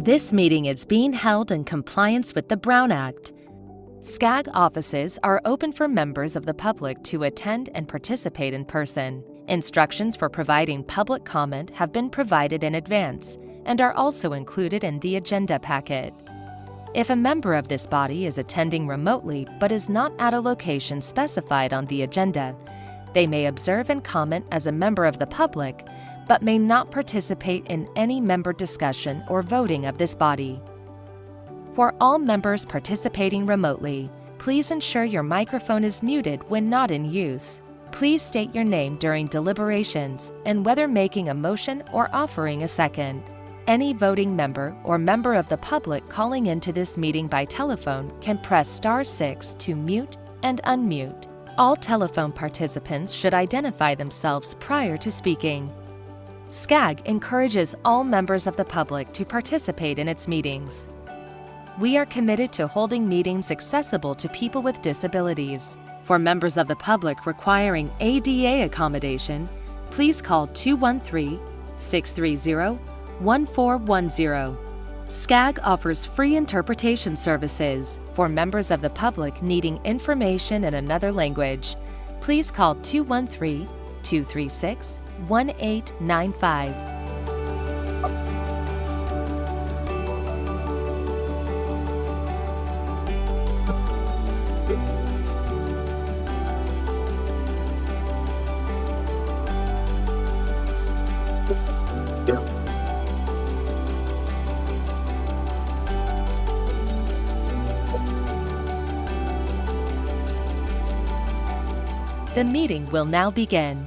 This meeting is being held in compliance with the Brown Act. SCAG offices are open for members of the public to attend and participate in person. Instructions for providing public comment have been provided in advance and are also included in the agenda packet. If a member of this body is attending remotely but is not at a location specified on the agenda, they may observe and comment as a member of the public, but may not participate in any member discussion or voting of this body. For all members participating remotely, please ensure your microphone is muted when not in use. Please state your name during deliberations and whether making a motion or offering a second. Any voting member or member of the public calling into this meeting by telephone can press *6 to mute and unmute. All telephone participants should identify themselves prior to speaking. SCAG encourages all members of the public to participate in its meetings. We are committed to holding meetings accessible to people with disabilities. For members of the public requiring ADA accommodation, please call 213-630-1410. SCAG offers free interpretation services for members of the public needing information in another language. Please call 213-236-1895. The meeting will now begin.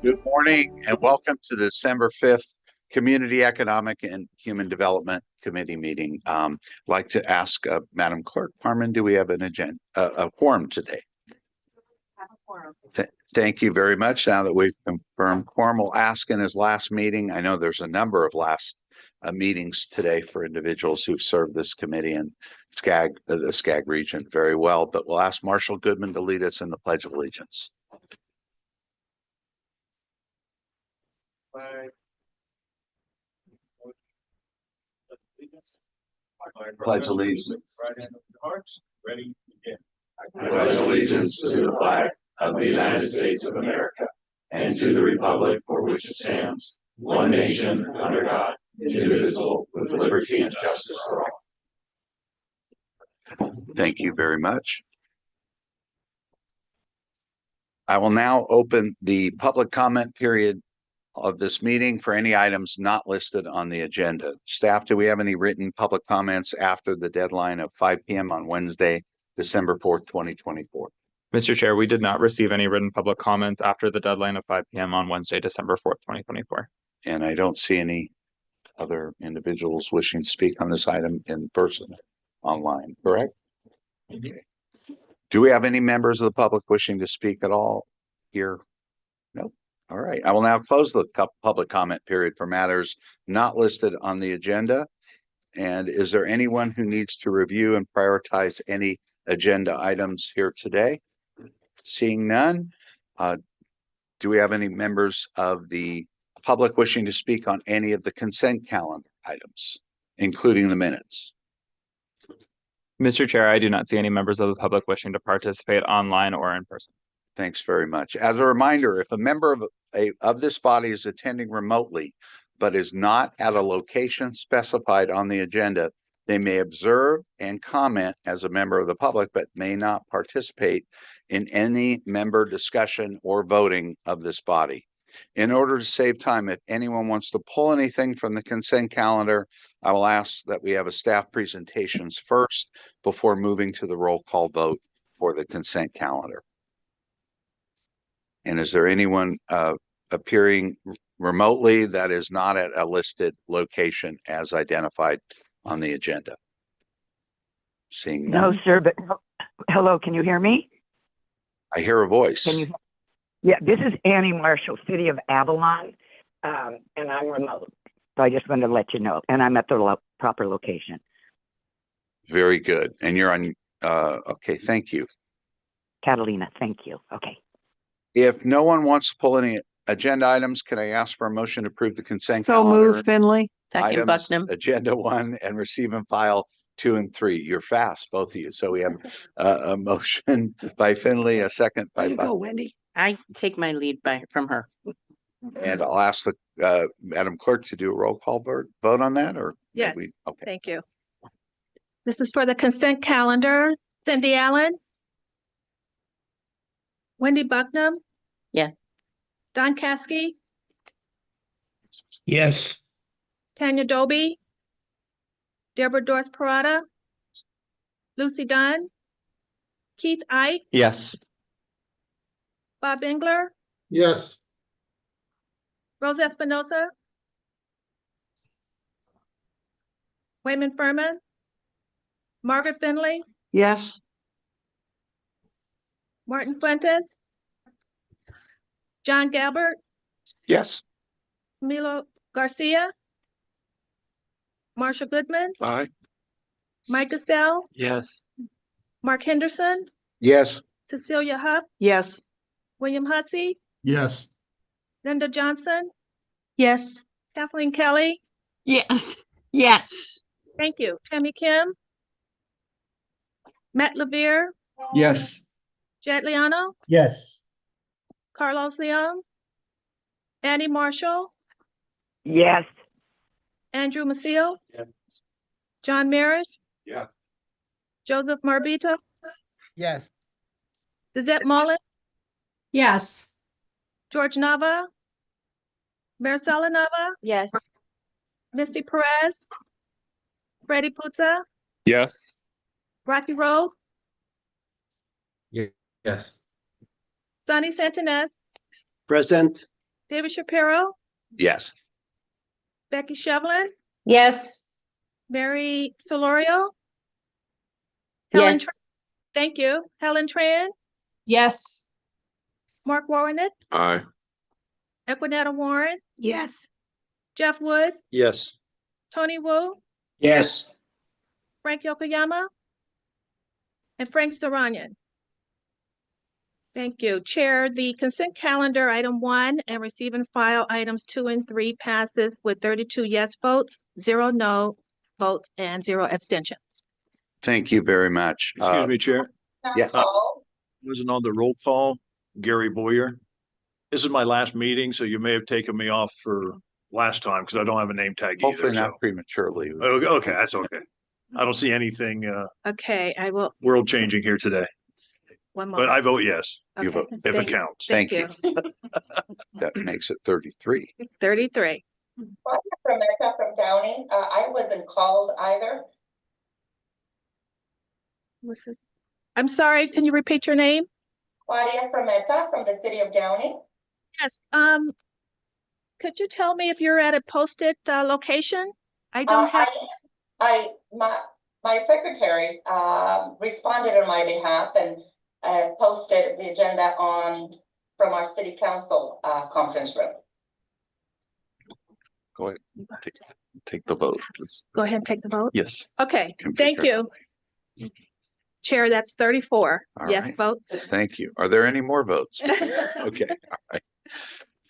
Good morning and welcome to the December 5th Community Economic and Human Development Committee meeting. I'd like to ask Madam Clerk Parman, do we have an agenda, a quorum today? Have a quorum. Thank you very much. Now that we've confirmed quorum, will ask in his last meeting. I know there's a number of last meetings today for individuals who've served this committee and SCAG, the SCAG region very well, but we'll ask Marshall Goodman to lead us in the Pledge of Allegiance. Pledge allegiance. Ready, begin. I pledge allegiance to the flag of the United States of America and to the republic for which it stands, one nation under God, indivisible, with liberty and justice for all. Thank you very much. I will now open the public comment period of this meeting for any items not listed on the agenda. Staff, do we have any written public comments after the deadline of 5 p.m. on Wednesday, December 4th, 2024? Mr. Chair, we did not receive any written public comments after the deadline of 5 p.m. on Wednesday, December 4th, 2024. And I don't see any other individuals wishing to speak on this item in person, online, correct? Okay. Do we have any members of the public wishing to speak at all here? No. All right. I will now close the public comment period for matters not listed on the agenda. And is there anyone who needs to review and prioritize any agenda items here today? Seeing none, do we have any members of the public wishing to speak on any of the consent calendar items, including the minutes? Mr. Chair, I do not see any members of the public wishing to participate online or in person. Thanks very much. As a reminder, if a member of this body is attending remotely, but is not at a location specified on the agenda, they may observe and comment as a member of the public, but may not participate in any member discussion or voting of this body. In order to save time, if anyone wants to pull anything from the consent calendar, I will ask that we have a staff presentations first before moving to the roll call vote for the consent calendar. And is there anyone appearing remotely that is not at a listed location as identified on the agenda? Seeing none. No, sir, but hello, can you hear me? I hear a voice. Can you? Yeah, this is Annie Marshall, City of Avalon, and I'm remote. So I just wanted to let you know, and I'm at the proper location. Very good. And you're on, okay, thank you. Catalina, thank you. Okay. If no one wants to pull any agenda items, can I ask for a motion to approve the consent So calendar? move, Finley. Second, Items, Bucknam. agenda 1 and receive and file 2 and 3. You're fast, both of you. So we have a motion by Finley, a second by Buck. Wendy. I take my lead from her. And I'll ask the Madam Clerk to do a roll call vote on that, or? Yes. Okay. Thank you. This is for the consent calendar. Cindy Allen. Wendy Bucknam. Yes. Don Caskey, Yes. Tanya Doby, Deborah Doris Parada, Lucy Dunn, Keith Ike, Yes. Bob Engler, Yes. Rose Espinosa, Wayman Furman, Margaret Finley, Yes. Martin Fuentes, John Galbert, Yes. Milo Garcia, Marsha Goodman, Aye. Mike Estelle, Yes. Mark Henderson, Yes. Cecilia Huff, Yes. William Hutsey, Yes. Linda Johnson, Yes. Kathleen Kelly. Yes. Yes. Thank you. Tammy Kim, Matt Levere, Yes. Jed Liano, Yes. Carlos Leon, Annie Marshall, Yes. Andrew Maciel, Yeah. John Marish, Yeah. Joseph Marbito, Yes. Suzette Mullen, Yes. George Nava, Maricela Nava, Yes. Misty Perez, Freddie Puzza, Yes. Rocky Road, Yes. Sonny Santinez, Present. David Shapiro, Yes. Becky Shevlin, Yes. Mary Solorio, Helen, Yes. thank you, Helen Tran, Yes. Mark Warrenick, Aye. Equinetta Warren, Yes. Jeff Wood, Yes. Tony Wu, Yes. Frank Yokoyama, and Frank Zaranian. Thank you. Chair, the consent calendar, item 1, and receive and file items 2 and 3 passes with 32 yes votes, 0 no votes, and 0 abstentions. Thank you very much. Excuse me, Chair. Yes. Wasn't on the roll call, Gary Boyer. This is my last meeting, so you may have taken me off for last time because I don't have a name tag Hopefully either. not prematurely. Okay, that's okay. I don't see anything Okay, I will, world changing here today, one but moment. I vote yes, You Okay, vote. if it thank- counts. Thank Thank you. you. That makes it 33. 33. From Downey. I wasn't called either. I'm sorry, can you repeat your name? Claudia Frometa from the city of Downey. Yes, could you tell me if you're at a posted location? I don't have, My secretary responded on my behalf and posted the agenda from our city council conference room. Go ahead. Take the vote. go ahead and take the vote. Yes. Okay, Configure. thank you. Chair, that's 34 All yes right. votes. Thank you. Are there any more votes? Okay. All right.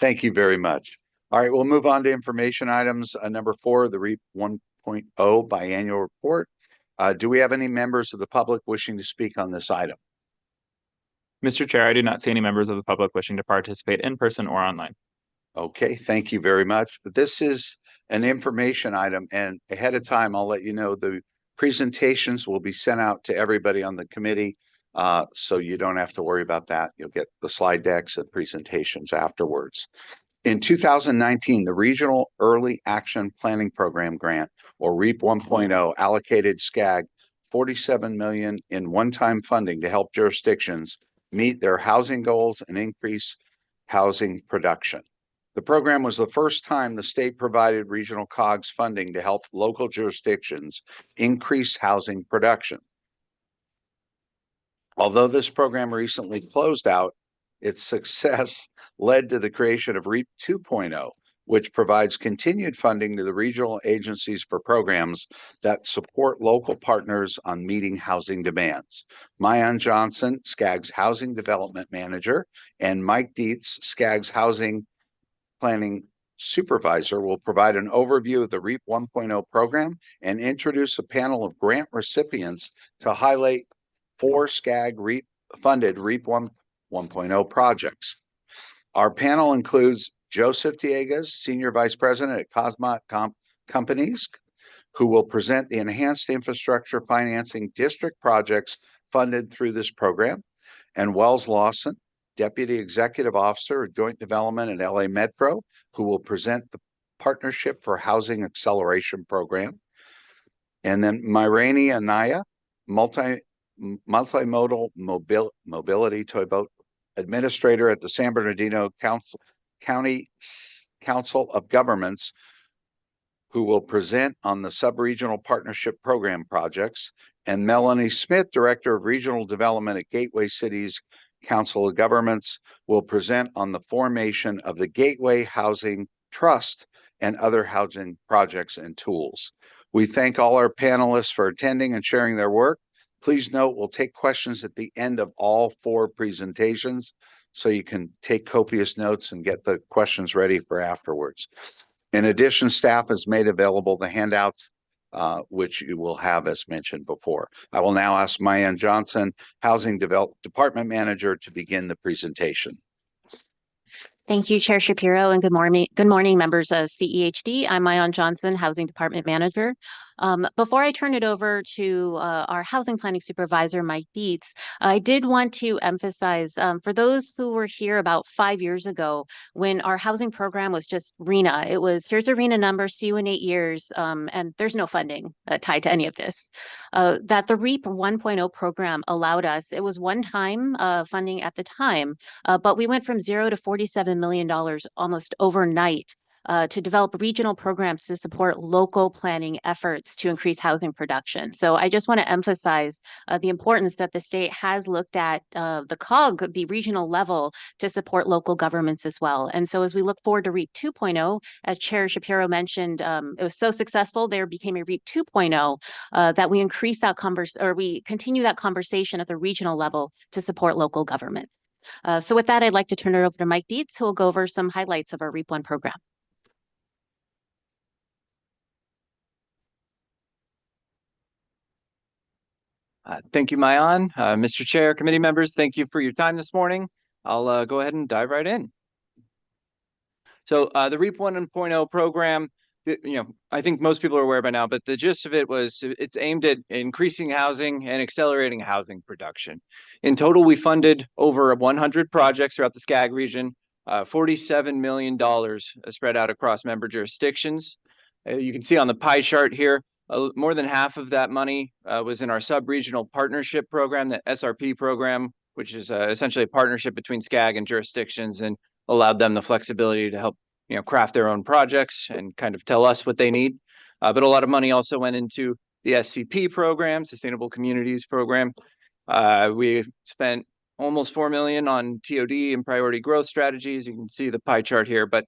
Thank you very much. All right, we'll move on to information items. Number 4, the REAP 1.0 biannual report. Do we have any members of the public wishing to speak on this item? Mr. Chair, I do not see any members of the public wishing to participate in person or online. Okay, thank you very much. But this is an information item, and ahead of time, I'll let you know the presentations will be sent out to everybody on the committee. So you don't have to worry about that. You'll get the slide decks and presentations afterwards. In 2019, the Regional Early Action Planning Program grant, or REAP 1.0, allocated SCAG $47 million in one-time funding to help jurisdictions meet their housing goals and increase housing production. The program was the first time the state provided regional COGS funding to help local jurisdictions increase housing production. Although this program recently closed out, its success led to the creation of REAP 2.0, which provides continued funding to the regional agencies for programs that support local partners on meeting housing demands. Mayan Johnson, SCAG's Housing Development Manager, and Mike Dietz, SCAG's Housing Planning Supervisor, will provide an overview of the REAP 1.0 program and introduce a panel of grant recipients to highlight 4 SCAG funded REAP 1.0 projects. Our panel includes Joseph Diegas, Senior Vice President at Cosmot Companies, who will present the enhanced infrastructure financing district projects funded through this program, and Wells Lawson, Deputy Executive Officer of Joint Development at LA Metro, who will present the Partnership for Housing Acceleration Program. And then Myrani Anaya, Multimodal Mobility Toyboat Administrator at the San Bernardino County Council of Governments, who will present on the Sub-Regional Partnership Program projects, and Melanie Smith, Director of Regional Development at Gateway Cities Council of Governments, will present on the formation of the Gateway Housing Trust and other housing projects and tools. We thank all our panelists for attending and sharing their work. Please note, we'll take questions at the end of all 4 presentations, so you can take copious notes and get the questions ready for afterwards. In addition, staff has made available the handouts, which you will have as mentioned before. I will now ask Mayan Johnson, Housing Department Manager, to begin the presentation. Thank you, Chair Shapiro, and good morning, members of CEHD. I'm Mayan Johnson, Housing Department Manager. Before I turn it over to our Housing Planning Supervisor, Mike Dietz, I did want to emphasize, for those who were here about 5 years ago, when our housing program was just RHNA, it was, here's a RHNA number, see you in 8 years, and there's no funding tied to any of this. That the REAP 1.0 program allowed us, it was one-time funding at the time, but we went from $0 to $47 million almost overnight to develop regional programs to support local planning efforts to increase housing production. So I just want to emphasize the importance that the state has looked at the COG, the regional level, to support local governments as well. And so as we look forward to REAP 2.0, as Chair Shapiro mentioned, it was so successful, there became a REAP 2.0 that we increase that we continue that conversation at the regional level to support local governments. So with that, I'd like to turn it over to Mike Dietz, who will go over some highlights of our REAP 1 program. Thank you, Mayan. Mr. Chair, committee members, thank you for your time this morning. I'll go ahead and dive right in. So the REAP 1.0 program, I think most people are aware by now, but the gist of it was it's aimed at increasing housing and accelerating housing production. In total, we funded over 100 projects throughout the SCAG region, $47 million spread out across member jurisdictions. You can see on the pie chart here, more than half of that money was in our sub-regional partnership program, the SRP program, which is essentially a partnership between SCAG and jurisdictions, and allowed them the flexibility to help craft their own projects and kind of tell us what they need. But a lot of money also went into the SCP program, Sustainable Communities program. We spent almost $4 million on TOD and priority growth strategies. You can see the pie chart here, but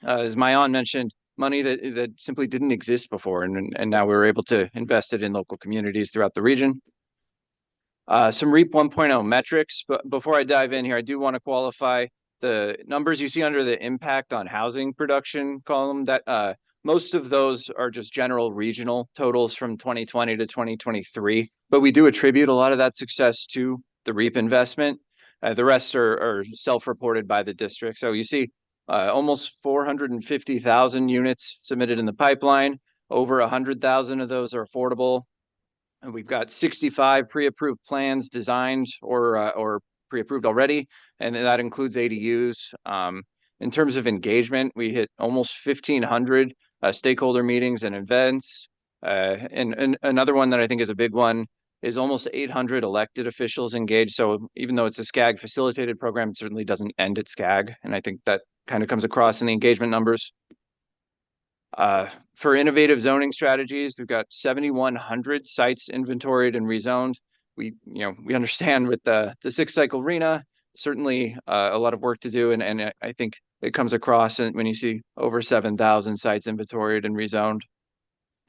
as Mayan mentioned, money that simply didn't exist before, and now we're able to invest it in local communities throughout the region. Some REAP 1.0 metrics, but before I dive in here, I do want to qualify the numbers you see under the impact on housing production column. That most of those are just general regional totals from 2020 to 2023, but we do attribute a lot of that success to the REAP investment. The rest are self-reported by the district. So you see almost 450,000 units submitted in the pipeline. Over 100,000 of those are affordable. And we've got 65 pre-approved plans designed or pre-approved already, and that includes ADUs. In terms of engagement, we hit almost 1,500 stakeholder meetings and events. And another one that I think is a big one is almost 800 elected officials engaged. So even though it's a SCAG facilitated program, it certainly doesn't end at SCAG. And I think that kind of comes across in the engagement numbers. For innovative zoning strategies, we've got 7,100 sites inventoried and rezoned. We understand with the 6-cycle RHNA, certainly a lot of work to do, and I think it comes across when you see over 7,000 sites inventoried and rezoned.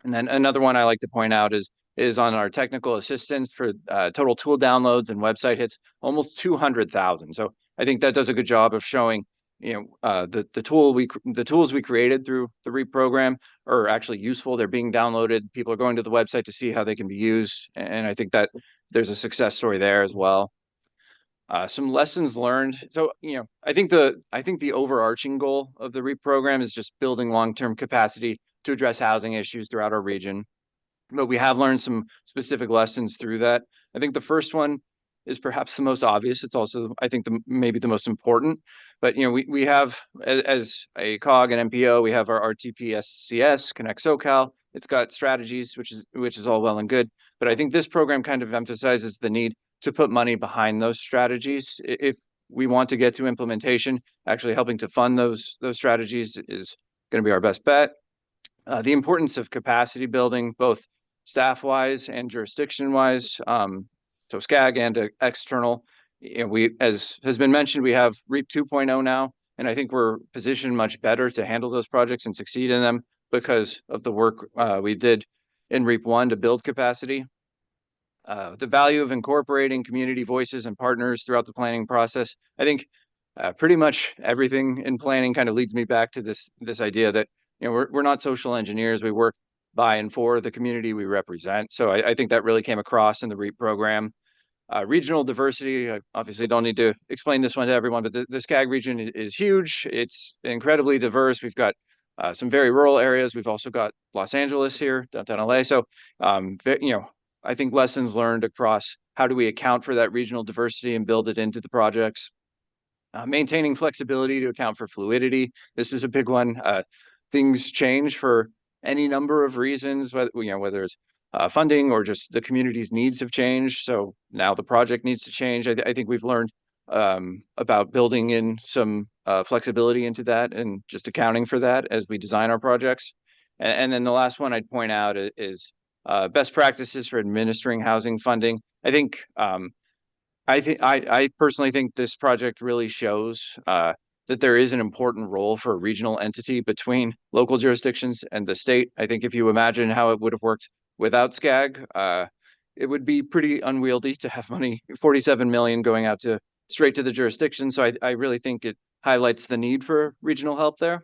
And then another one I like to point out is on our technical assistance for total tool downloads and website hits, almost 200,000. So I think that does a good job of showing, the tools we created through the REAP program are actually useful. They're being downloaded. People are going to the website to see how they can be used, and I think that there's a success story there as well. Some lessons learned. So, I think the overarching goal of the REAP program is just building long-term capacity to address housing issues throughout our region. But we have learned some specific lessons through that. I think the first one is perhaps the most obvious. It's also, I think, maybe the most important. But we have, as a COG and MPO, we have our RTP SCS, Connect SoCal. It's got strategies, which is all well and good. But I think this program kind of emphasizes the need to put money behind those strategies. If we want to get to implementation, actually helping to fund those strategies is going to be our best bet. The importance of capacity building, both staff-wise and jurisdiction-wise, so SCAG and external. As has been mentioned, we have REAP 2.0 now, and I think we're positioned much better to handle those projects and succeed in them because of the work we did in REAP 1 to build capacity. The value of incorporating community voices and partners throughout the planning process. I think pretty much everything in planning kind of leads me back to this idea that we're not social engineers. We work by and for the community we represent. So I think that really came across in the REAP program. Regional diversity, I obviously don't need to explain this one to everyone, but the SCAG region is huge. It's incredibly diverse. We've got some very rural areas. We've also got Los Angeles here, downtown LA. So, I think lessons learned across how do we account for that regional diversity and build it into the projects. Maintaining flexibility to account for fluidity. This is a big one. Things change for any number of reasons, whether it's funding or just the community's needs have changed. So now the project needs to change. I think we've learned about building in some flexibility into that and just accounting for that as we design our projects. And then the last one I'd point out is best practices for administering housing funding. I personally think this project really shows that there is an important role for a regional entity between local jurisdictions and the state. I think if you imagine how it would have worked without SCAG, it would be pretty unwieldy to have money, 47 million going out straight to the jurisdiction. So I really think it highlights the need for regional help there.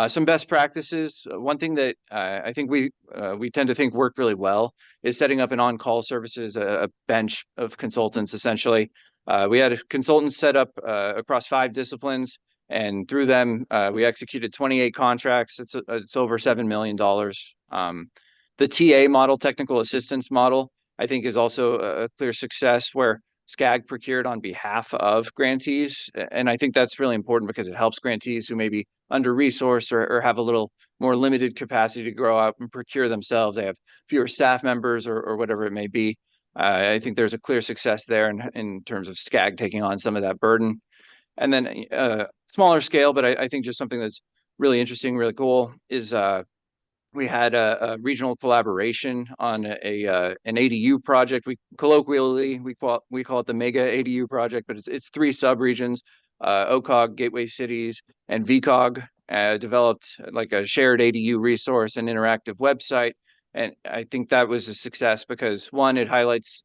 Some best practices. One thing that I think we tend to think worked really well is setting up an on-call services, a bench of consultants, essentially. We had consultants set up across 5 disciplines, and through them, we executed 28 contracts. It's over $7 million. The TA model, technical assistance model, I think is also a clear success where SCAG procured on behalf of grantees. And I think that's really important because it helps grantees who may be under-resourced or have a little more limited capacity to grow out and procure themselves. They have fewer staff members or whatever it may be. I think there's a clear success there in terms of SCAG taking on some of that burden. And then smaller scale, but I think just something that's really interesting, really cool is we had a regional collaboration on an ADU project. We colloquially we call it the mega ADU project, but it's 3 subregions: OCOG, Gateway Cities, and VCOG. Developed like a shared ADU resource and interactive website, and I think that was a success because one, it highlights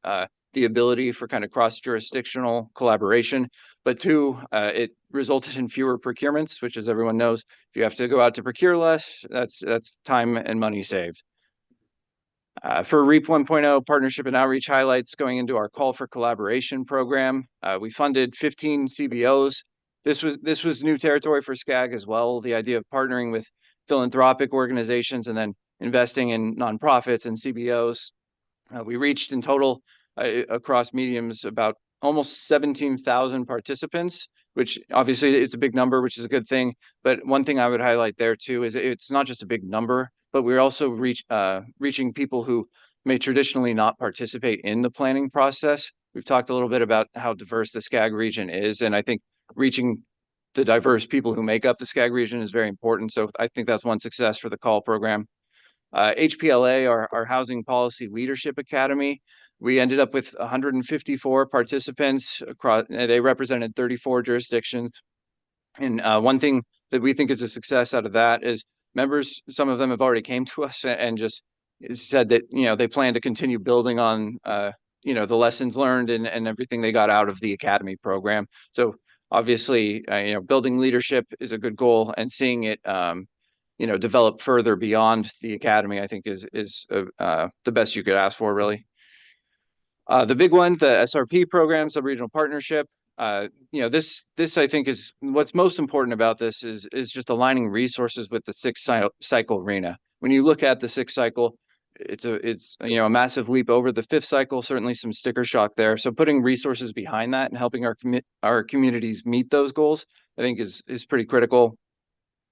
the ability for kind of cross-jurisdictional collaboration, but 2, it resulted in fewer procurements, which, as everyone knows, if you have to go out to procure less, that's time and money saved. For REAP 1.0, partnership and outreach highlights going into our call for collaboration program. We funded 15 CBOs. This was new territory for SCAG as well. The idea of partnering with philanthropic organizations and then investing in nonprofits and CBOs. We reached in total across mediums about almost 17,000 participants, which obviously it's a big number, which is a good thing. But one thing I would highlight there too is it's not just a big number, but we're also reaching people who may traditionally not participate in the planning process. We've talked a little bit about how diverse the SCAG region is, and I think reaching the diverse people who make up the SCAG region is very important. So I think that's one success for the call program. HPLA, our Housing Policy Leadership Academy. We ended up with 154 participants across, they represented 34 jurisdictions. And one thing that we think is a success out of that is members, some of them have already came to us and just said that, they plan to continue building on, the lessons learned and everything they got out of the Academy program. So obviously, building leadership is a good goal, and seeing it, develop further beyond the Academy, I think is the best you could ask for, really. The big one, the SRP program, sub-regional partnership. This I think is what's most important about this is just aligning resources with the sixth cycle RHNA. When you look at the sixth cycle, it's a massive leap over the fifth cycle, certainly some sticker shock there. So putting resources behind that and helping our communities meet those goals, I think is pretty critical.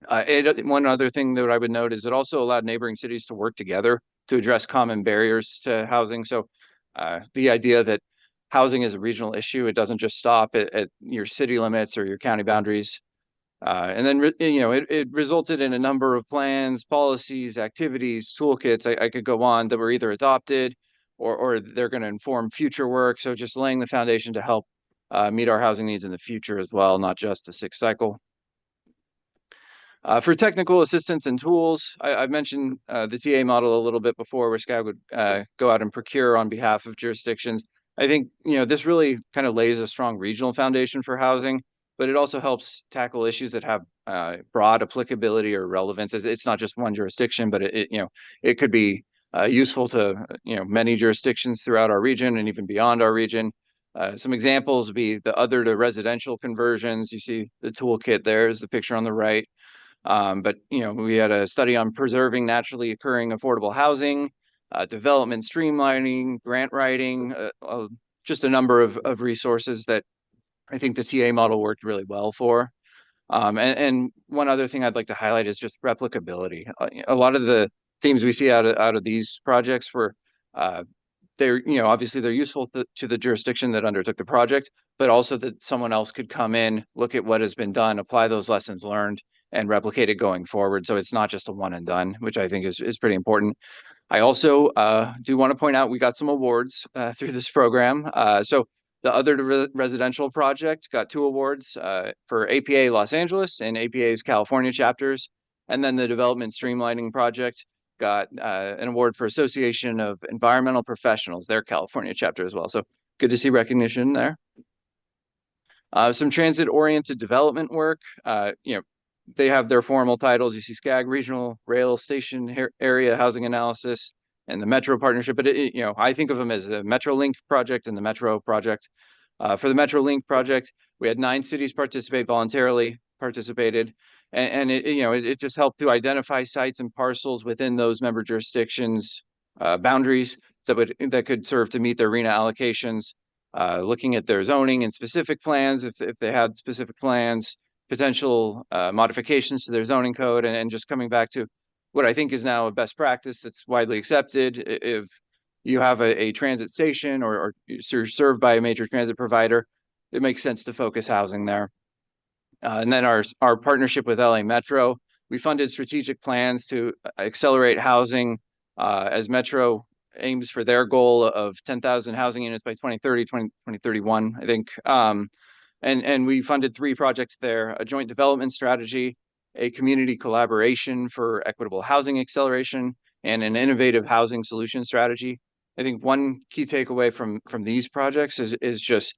One other thing that I would note is it also allowed neighboring cities to work together to address common barriers to housing. So the idea that housing is a regional issue, it doesn't just stop at your city limits or your county boundaries. And then, it resulted in a number of plans, policies, activities, toolkits. I could go on that were either adopted or they're going to inform future work. So just laying the foundation to help meet our housing needs in the future as well, not just the sixth cycle. For technical assistance and tools, I've mentioned the TA model a little bit before, where SCAG would go out and procure on behalf of jurisdictions. I think, this really kind of lays a strong regional foundation for housing, but it also helps tackle issues that have broad applicability or relevance. It's not just one jurisdiction, but it could be useful to, many jurisdictions throughout our region and even beyond our region. Some examples would be the other to residential conversions. You see the toolkit there is the picture on the right. But we had a study on preserving naturally occurring affordable housing, development streamlining, grant writing, just a number of resources that I think the TA model worked really well for. And one other thing I'd like to highlight is just replicability. A lot of the themes we see out of these projects were they're obviously they're useful to the jurisdiction that undertook the project, but also that someone else could come in, look at what has been done, apply those lessons learned, and replicate it going forward. So it's not just a one and done, which I think is pretty important. I also do want to point out we got some awards through this program. So the other residential project got 2 awards for APA Los Angeles and APA's California chapters. And then the development streamlining project got an award for Association of Environmental Professionals, their California chapter as well. So good to see recognition there. Some transit-oriented development work. They have their formal titles. You see SCAG, Regional Rail Station Area Housing Analysis, and the Metro Partnership. But I think of them as a MetroLink project and the Metro project. For the MetroLink project, we had 9 cities voluntarily participated, and it just helped to identify sites and parcels within those member jurisdictions boundaries that could serve to meet their RHNA allocations. Looking at their zoning and specific plans, if they had specific plans, potential modifications to their zoning code, and just coming back to what I think is now a best practice that's widely accepted. If you have a transit station or you're served by a major transit provider, it makes sense to focus housing there. And then our partnership with LA Metro, we funded strategic plans to accelerate housing as Metro aims for their goal of 10,000 housing units by 2031, I think. And we funded 3 projects there: a joint development strategy, a community collaboration for equitable housing acceleration, and an innovative housing solution strategy. I think one key takeaway from these projects is just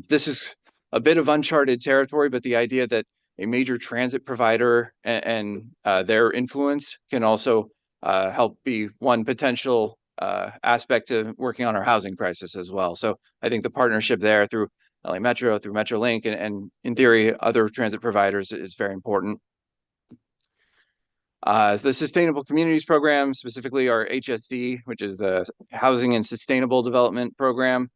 this is a bit of uncharted territory, but the idea that a major transit provider and their influence can also help be one potential aspect to working on our housing crisis as well. So I think the partnership there through LA Metro, through MetroLink, and in theory, other transit providers is very important. The Sustainable Communities Program, specifically our HSD, which is the Housing and Sustainable Development Program.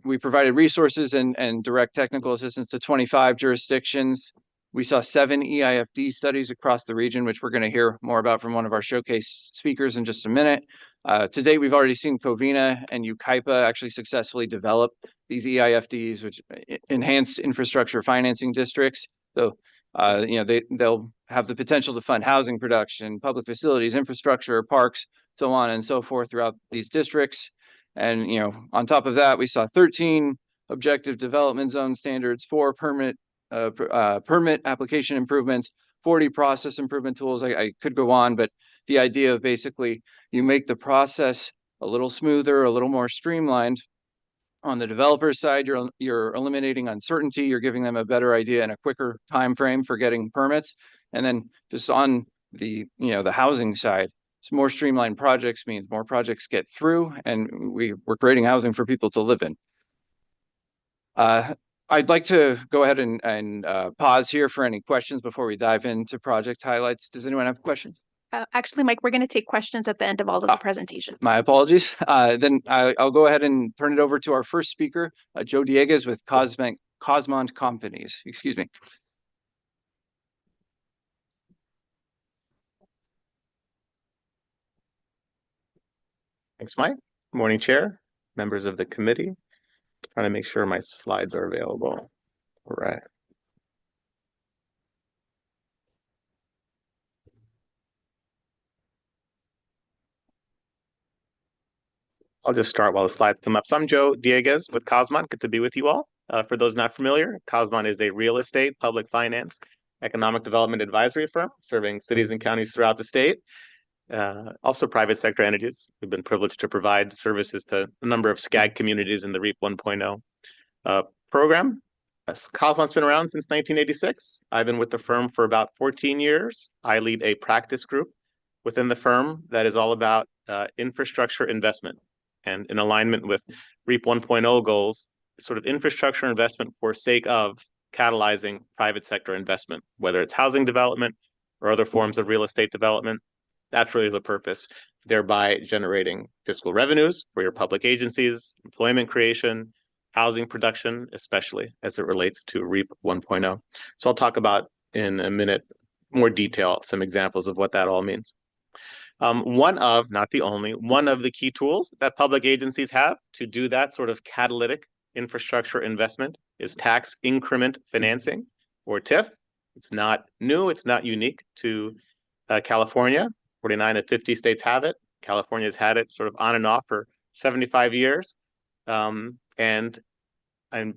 We provided resources and direct technical assistance to 25 jurisdictions. We saw 7 EIFD studies across the region, which we're going to hear more about from one of our showcase speakers in just a minute. To date, we've already seen Covina and UCAIPA actually successfully develop these EIFDs, which enhanced infrastructure financing districts. So, they'll have the potential to fund housing production, public facilities, infrastructure, parks, so on and so forth throughout these districts. And, on top of that, we saw 13 objective development zone standards, 4 permit application improvements, 40 process improvement tools. I could go on, but the idea of basically you make the process a little smoother, a little more streamlined. On the developer side, you're eliminating uncertainty, you're giving them a better idea and a quicker time frame for getting permits. And then just on the housing side, some more streamlined projects means more projects get through, and we're creating housing for people to live in. I'd like to go ahead and pause here for any questions before we dive into project highlights. Does anyone have questions? Actually, Mike, we're going to take questions at the end of all of the presentations. My apologies. Then I'll go ahead and turn it over to our first speaker, Joe Dieguez with Cosmont Companies. Excuse me. Thanks, Mike. Good morning, Chair, members of the committee. Trying to make sure my slides are available. All right. I'll just start while the slides come up. So I'm Joe Dieguez with Cosmont. Good to be with you all. For those not familiar, Cosmont is a real estate, public finance, economic development advisory firm serving cities and counties throughout the state. Also private sector entities. We've been privileged to provide services to a number of SCAG communities in the REAP 1.0 program. Cosmont's been around since 1986. I've been with the firm for about 14 years. I lead a practice group within the firm that is all about infrastructure investment. And in alignment with REAP 1.0 goals, sort of infrastructure investment for sake of catalyzing private sector investment, whether it's housing development or other forms of real estate development. That's really the purpose, thereby generating fiscal revenues for your public agencies, employment creation, housing production, especially as it relates to REAP 1.0. So I'll talk about in a minute more detail some examples of what that all means. One of, not the only, one of the key tools that public agencies have to do that sort of catalytic infrastructure investment is tax increment financing, or TIF. It's not new, it's not unique to California. 49 of 50 states have it. California's had it sort of on and off for 75 years. And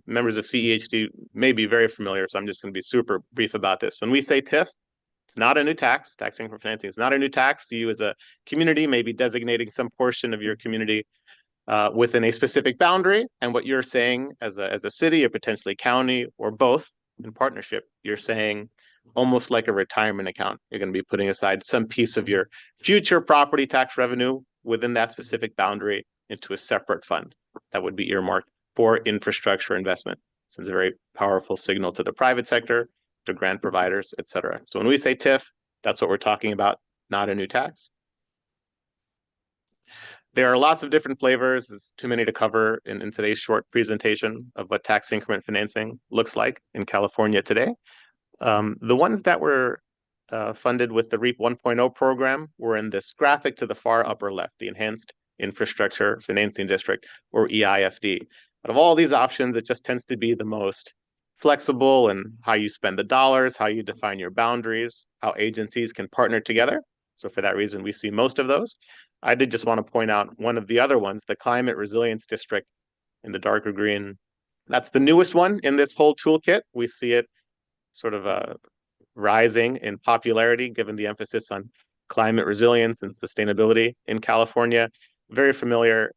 members of CEHD may be very familiar, so I'm just going to be super brief about this. When we say TIF, it's not a new tax. Tax increment financing is not a new tax. You as a community may be designating some portion of your community within a specific boundary. And what you're saying as a city or potentially county or both in partnership, you're saying almost like a retirement account. You're going to be putting aside some piece of your future property tax revenue within that specific boundary into a separate fund that would be earmarked for infrastructure investment. So it's a very powerful signal to the private sector, to grant providers, et cetera. So when we say TIF, that's what we're talking about, not a new tax. There are lots of different flavors. There's too many to cover in today's short presentation of what tax increment financing looks like in California today. The ones that were funded with the REAP 1.0 program were in this graphic to the far upper left, the Enhanced Infrastructure Financing District, or EIFD. Out of all these options, it just tends to be the most flexible in how you spend the dollars, how you define your boundaries, how agencies can partner together. So for that reason, we see most of those. I did just want to point out one of the other ones, the Climate Resilience District in the darker green. That's the newest one in this whole toolkit. We see it sort of rising in popularity given the emphasis on climate resilience and sustainability in California. Very familiar.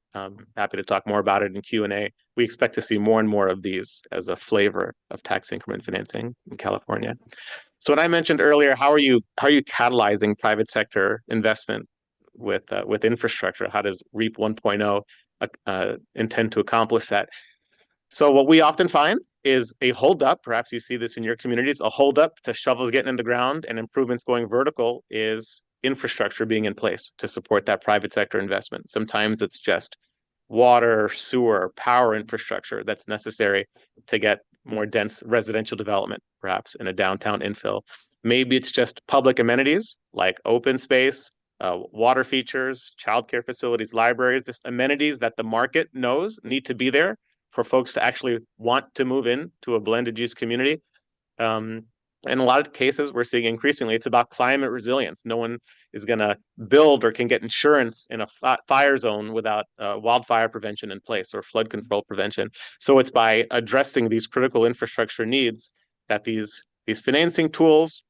Happy to talk more about it in Q&A. We expect to see more and more of these as a flavor of tax increment financing in California. So what I mentioned earlier, how are you catalyzing private sector investment with infrastructure? How does REAP 1.0 intend to accomplish that? So what we often find is a holdup. Perhaps you see this in your communities. A holdup to shovels getting in the ground and improvements going vertical is infrastructure being in place to support that private sector investment. Sometimes it's just water, sewer, power infrastructure that's necessary to get more dense residential development, perhaps in a downtown infill. Maybe it's just public amenities like open space, water features, childcare facilities, libraries, just amenities that the market knows need to be there for folks to actually want to move in to a blended use community. In a lot of cases, we're seeing increasingly, it's about climate resilience. No one is going to build or can get insurance in a fire zone without wildfire prevention in place or flood control prevention. So it's by addressing these critical infrastructure needs that these financing tools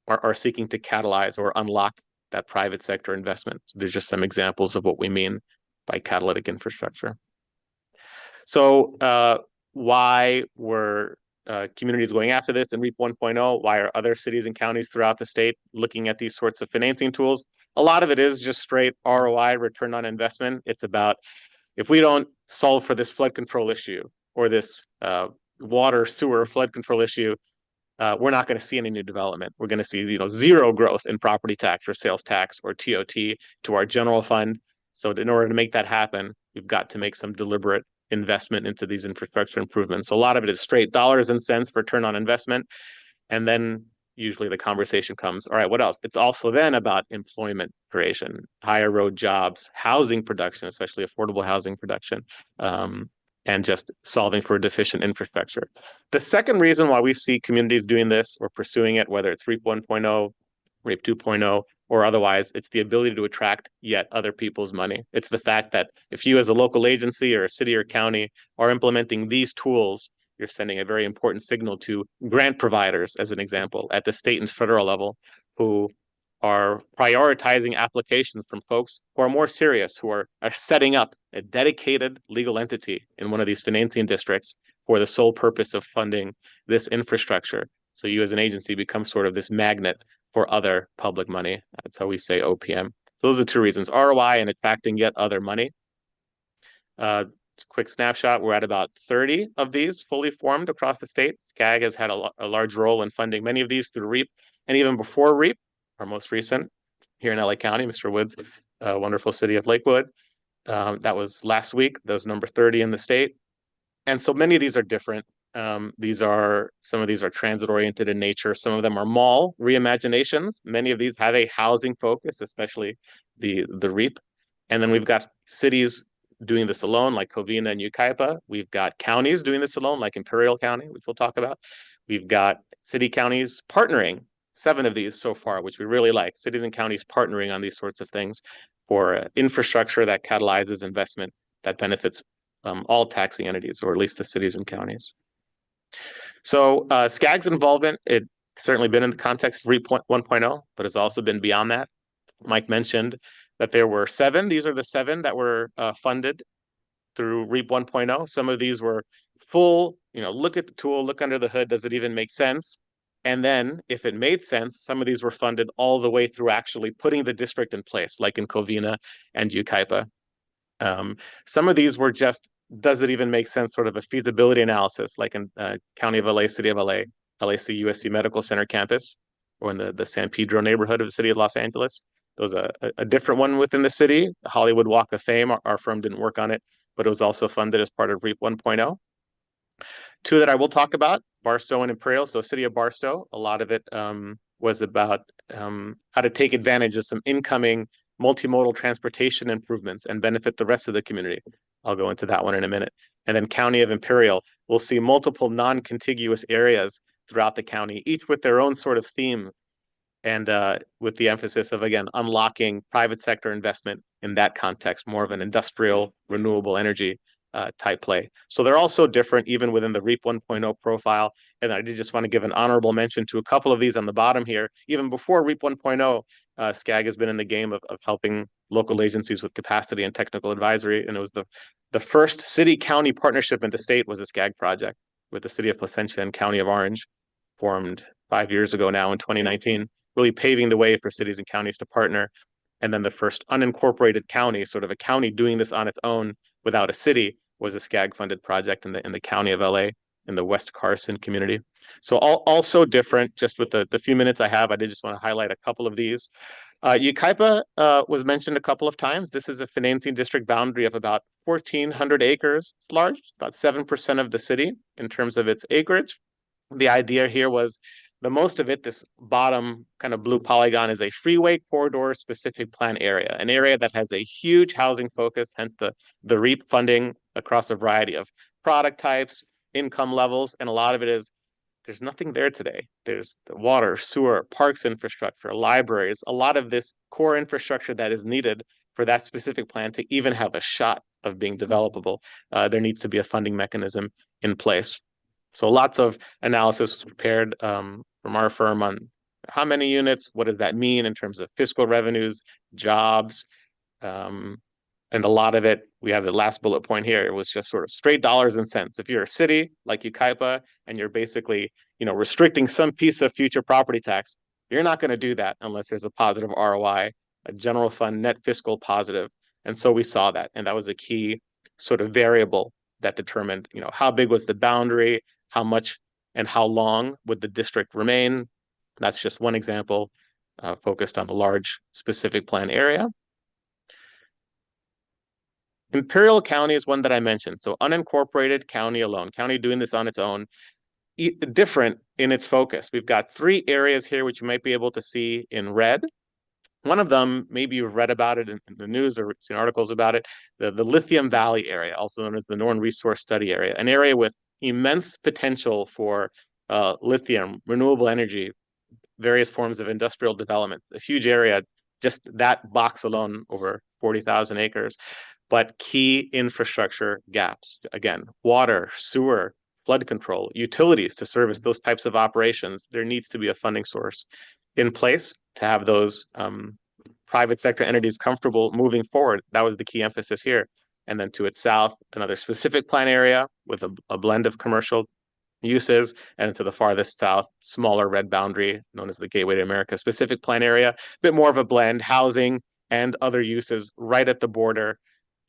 are seeking to catalyze or unlock that private sector investment. So there's just some examples of what we mean by catalytic infrastructure. So why were communities going after this in REAP 1.0? Why are other cities and counties throughout the state looking at these sorts of financing tools? A lot of it is just straight ROI, return on investment. It's about, if we don't solve for this flood control issue or this water, sewer, flood control issue, we're not going to see any new development. We're going to see, zero growth in property tax or sales tax or TOT to our general fund. So in order to make that happen, we've got to make some deliberate investment into these infrastructure improvements. So a lot of it is straight dollars and cents return on investment. And then usually the conversation comes, all right, what else? It's also then about employment creation, higher road jobs, housing production, especially affordable housing production, and just solving for deficient infrastructure. The second reason why we see communities doing this or pursuing it, whether it's REAP 1.0, REAP 2.0, or otherwise, it's the ability to attract yet other people's money. It's the fact that if you as a local agency or a city or county are implementing these tools, you're sending a very important signal to grant providers, as an example, at the state and federal level, who are prioritizing applications from folks who are more serious, who are setting up a dedicated legal entity in one of these financing districts for the sole purpose of funding this infrastructure. So you as an agency become sort of this magnet for other public money. That's how we say OPM. Those are two reasons, ROI and attracting yet other money. Quick snapshot, we're at about 30 of these fully formed across the state. SCAG has had a large role in funding many of these through REAP, and even before REAP, our most recent here in LA County, Mr. Woods, wonderful city of Lakewood. That was last week. That was number 30 in the state. And so many of these are different. Some of these are transit oriented in nature. Some of them are mall reimaginations. Many of these have a housing focus, especially the REAP. And then we've got cities doing this alone, like Covina and Yucaipa. We've got counties doing this alone, like Imperial County, which we'll talk about. We've got city counties partnering, 7 of these so far, which we really like. Cities and counties partnering on these sorts of things for infrastructure that catalyzes investment that benefits all taxing entities, or at least the cities and counties. So SCAG's involvement, it's certainly been in the context of REAP 1.0, but has also been beyond that. Mike mentioned that there were 7. These are the 7 that were funded through REAP 1.0. Some of these were full, look at the tool, look under the hood, does it even make sense? And then if it made sense, some of these were funded all the way through actually putting the district in place, like in Covina and Yucaipa. Some of these were just, does it even make sense, sort of a feasibility analysis, like in County of LA, City of LA, LAC USC Medical Center campus, or in the San Pedro neighborhood of the city of Los Angeles. Those are a different one within the city, the Hollywood Walk of Fame. Our firm didn't work on it, but it was also funded as part of REAP 1.0. 2 that I will talk about, Barstow and Imperial. So city of Barstow, a lot of it was about how to take advantage of some incoming multimodal transportation improvements and benefit the rest of the community. I'll go into that one in a minute. And then County of Imperial, we'll see multiple non-contiguous areas throughout the county, each with their own sort of theme, and with the emphasis of, again, unlocking private sector investment in that context, more of an industrial, renewable energy type play. So they're also different even within the REAP 1.0 profile. And I did just want to give an honorable mention to a couple of these on the bottom here. Even before REAP 1.0, SCAG has been in the game of helping local agencies with capacity and technical advisory. And it was the first city-county partnership in the state was a SCAG project with the city of Placentia and County of Orange, formed 5 years ago now in 2019, really paving the way for cities and counties to partner. And then the first unincorporated county, sort of a county doing this on its own without a city, was a SCAG-funded project in the county of LA, in the West Carson community. So also different. Just with the few minutes I have, I did just want to highlight a couple of these. Yucaipa was mentioned a couple of times. This is a financing district boundary of about 1,400 acres. It's large, about 7% of the city in terms of its acreage. The idea here was the most of it, this bottom kind of blue polygon, is a freeway corridor specific plan area, an area that has a huge housing focus, hence the REAP funding across a variety of product types, income levels, and a lot of it is there's nothing there today. There's the water, sewer, parks infrastructure, libraries, a lot of this core infrastructure that is needed for that specific plan to even have a shot of being developable. There needs to be a funding mechanism in place. So lots of analysis was prepared from our firm on how many units, what does that mean in terms of fiscal revenues, jobs, and a lot of it, we have the last bullet point here, it was just sort of straight dollars and cents. If you're a city like Yucaipa and you're basically, restricting some piece of future property tax, you're not going to do that unless there's a positive ROI, a general fund net fiscal positive. And so we saw that, and that was a key sort of variable that determined, how big was the boundary, how much and how long would the district remain. That's just one example focused on a large specific plan area. Imperial County is one that I mentioned. So unincorporated county alone, county doing this on its own, different in its focus. We've got 3 areas here, which you might be able to see in red. One of them, maybe you've read about it in the news or seen articles about it, the Lithium Valley area, also known as the Northern Resource Study Area, an area with immense potential for lithium, renewable energy, various forms of industrial development, a huge area, just that box alone, over 40,000 acres. But key infrastructure gaps. Again, water, sewer, flood control, utilities to service those types of operations. There needs to be a funding source in place to have those private sector entities comfortable moving forward. That was the key emphasis here. And then to its south, another specific plan area with a blend of commercial uses, and to the farthest south, smaller red boundary known as the Gateway to America specific plan area, a bit more of a blend, housing and other uses right at the border.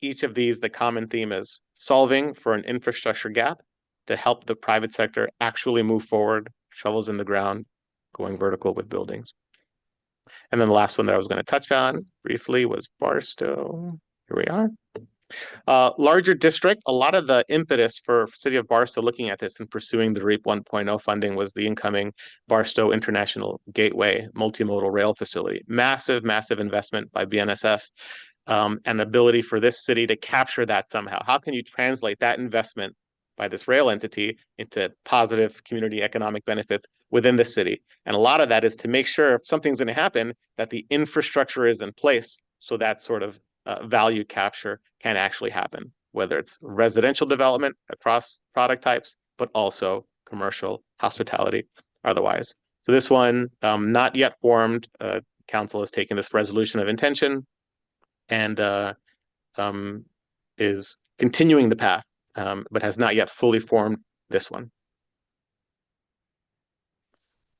Each of these, the common theme is solving for an infrastructure gap to help the private sector actually move forward, shovels in the ground, going vertical with buildings. And then the last one that I was going to touch on briefly was Barstow. Here we are. Larger district, a lot of the impetus for City of Barstow looking at this and pursuing the REAP 1.0 funding was the incoming Barstow International Gateway multimodal rail facility. Massive, massive investment by BNSF. And ability for this city to capture that somehow. How can you translate that investment by this rail entity into positive community economic benefits within the city? And a lot of that is to make sure if something's going to happen, that the infrastructure is in place so that sort of value capture can actually happen, whether it's residential development across product types, but also commercial, hospitality, otherwise. So this one, not yet formed. Council has taken this resolution of intention and is continuing the path, but has not yet fully formed this one.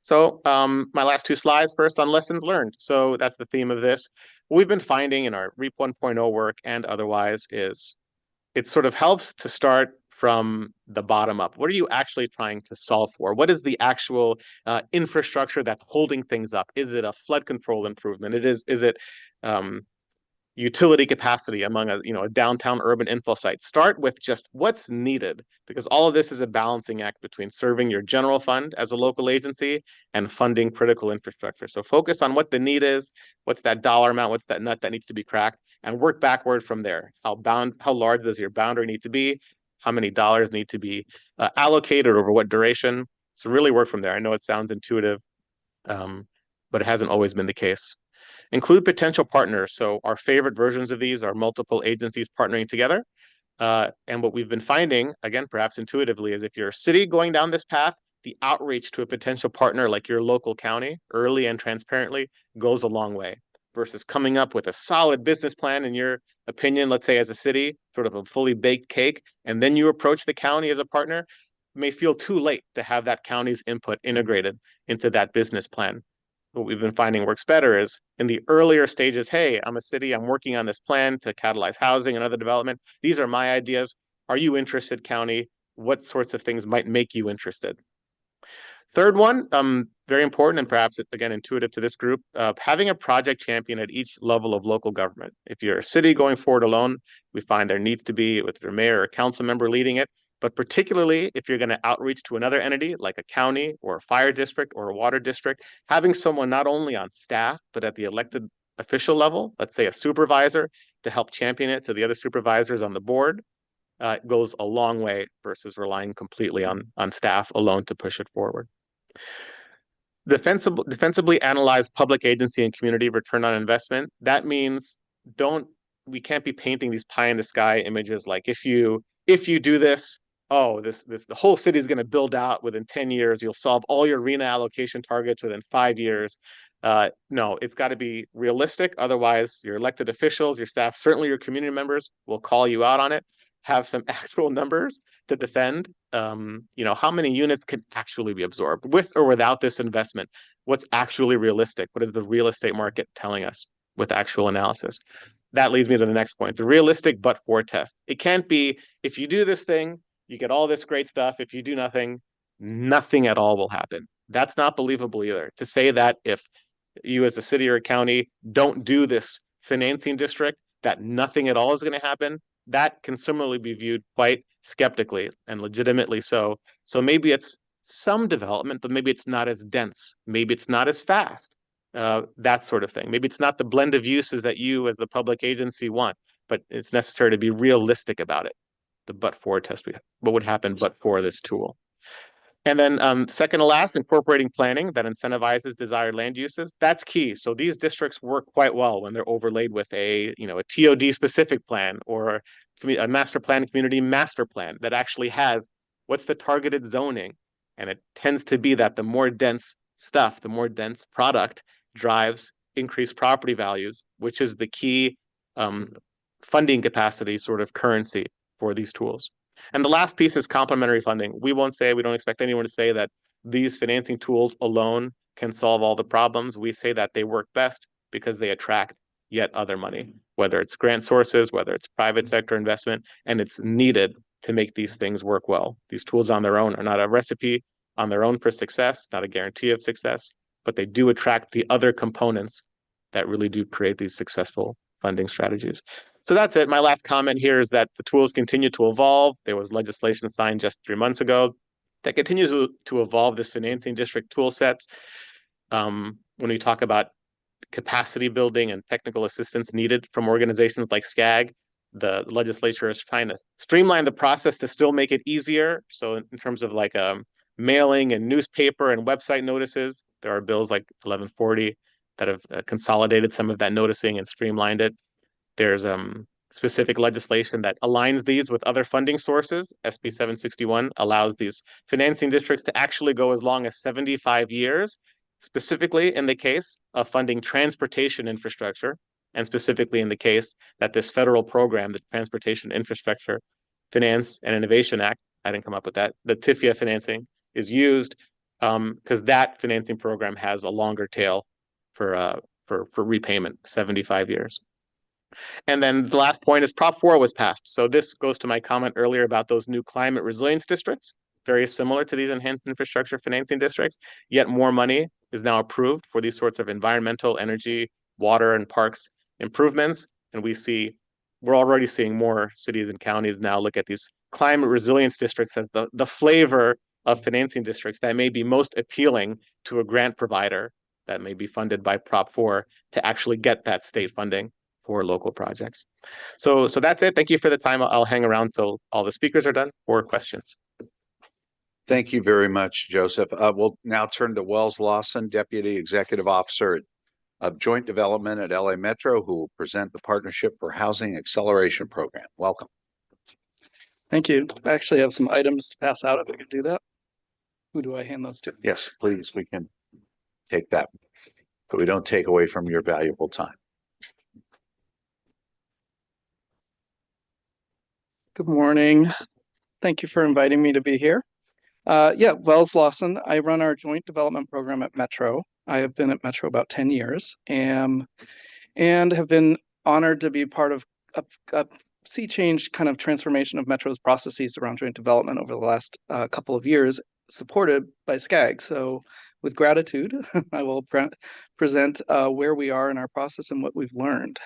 So my last 2 slides, first on lessons learned. So that's the theme of this. What we've been finding in our REAP 1.0 work and otherwise is it sort of helps to start from the bottom up. What are you actually trying to solve for? What is the actual infrastructure that's holding things up? Is it a flood control improvement? Is it utility capacity among a downtown urban info site? Start with just what's needed, because all of this is a balancing act between serving your general fund as a local agency and funding critical infrastructure. So focus on what the need is, what's that dollar amount, what's that nut that needs to be cracked, and work backward from there. How large does your boundary need to be? How many dollars need to be allocated over what duration? So really work from there. I know it sounds intuitive, but it hasn't always been the case. Include potential partners. So our favorite versions of these are multiple agencies partnering together. And what we've been finding, again, perhaps intuitively, is if you're a city going down this path, the outreach to a potential partner like your local county, early and transparently, goes a long way, versus coming up with a solid business plan, in your opinion, let's say as a city, sort of a fully baked cake, and then you approach the county as a partner. It may feel too late to have that county's input integrated into that business plan. What we've been finding works better is in the earlier stages. Hey, I'm a city, I'm working on this plan to catalyze housing and other development. These are my ideas. Are you interested, county? What sorts of things might make you interested? Third one, very important and perhaps, again, intuitive to this group, having a project champion at each level of local government. If you're a city going forward alone, we find there needs to be with their mayor or council member leading it. But particularly if you're going to outreach to another entity like a county or a fire district or a water district, having someone not only on staff, but at the elected official level, let's say a supervisor, to help champion it to the other supervisors on the board, goes a long way versus relying completely on staff alone to push it forward. Defensively analyze public agency and community return on investment. That means we can't be painting these pie in the sky images like if you do this, oh, the whole city is going to build out within 10 years. You'll solve all your RHNA allocation targets within 5 years. No, it's got to be realistic. Otherwise, your elected officials, your staff, certainly your community members will call you out on it. Have some actual numbers to defend. How many units can actually be absorbed with or without this investment? What's actually realistic? What is the real estate market telling us with actual analysis? That leads me to the next point, the realistic but-for test. It can't be, if you do this thing, you get all this great stuff. If you do nothing, nothing at all will happen. That's not believable either. To say that if you as a city or a county don't do this financing district, that nothing at all is going to happen, that can similarly be viewed quite skeptically and legitimately so. So maybe it's some development, but maybe it's not as dense. Maybe it's not as fast. That sort of thing. Maybe it's not the blend of uses that you as the public agency want, but it's necessary to be realistic about it. The but-for test, what would happen but for this tool. And then second to last, incorporating planning that incentivizes desired land uses. That's key. So these districts work quite well when they're overlaid with a TOD specific plan or a master plan, community master plan that actually has what's the targeted zoning. And it tends to be that the more dense stuff, the more dense product drives increased property values, which is the key funding capacity sort of currency for these tools. And the last piece is complementary funding. We don't expect anyone to say that these financing tools alone can solve all the problems. We say that they work best because they attract yet other money, whether it's grant sources, whether it's private sector investment, and it's needed to make these things work well. These tools on their own are not a recipe on their own for success, not a guarantee of success, but they do attract the other components that really do create these successful funding strategies. So that's it. My last comment here is that the tools continue to evolve. There was legislation signed just 3 months ago that continues to evolve this financing district tool sets. When we talk about capacity building and technical assistance needed from organizations like SCAG, the legislature is trying to streamline the process to still make it easier. So in terms of like mailing and newspaper and website notices, there are bills like 1140 that have consolidated some of that noticing and streamlined it. There's specific legislation that aligns these with other funding sources. SB 761 allows these financing districts to actually go as long as 75 years, specifically in the case of funding transportation infrastructure, and specifically in the case that this federal program, the Transportation Infrastructure Finance and Innovation Act, I didn't come up with that, the TIFIA financing is used because that financing program has a longer tail for repayment, 75 years. And then the last point is Prop 4 was passed. So this goes to my comment earlier about those new climate resilience districts, very similar to these enhanced infrastructure financing districts, yet more money is now approved for these sorts of environmental, energy, water, and parks improvements. And we're already seeing more cities and counties now look at these climate resilience districts as the flavor of financing districts that may be most appealing to a grant provider that may be funded by Prop 4 to actually get that state funding for local projects. So that's it. Thank you for the time. I'll hang around till all the speakers are done for questions. Thank you very much, Joseph. We'll now turn to Wells Lawson, Deputy Executive Officer of Joint Development at LA Metro, who will present the Partnership for Housing Acceleration Program. Welcome. Thank you. I actually have some items to pass out if I could do that. Who do I hand those to? Yes, please. We can take that, but we don't take away from your valuable time. Good morning. Thank you for inviting me to be here. Wells Lawson. I run our joint development program at Metro. I have been at Metro about 10 years and have been honored to be part of a sea change kind of transformation of Metro's processes around joint development over the last couple of years, supported by SCAG. So with gratitude, I will present where we are in our process and what we've learned.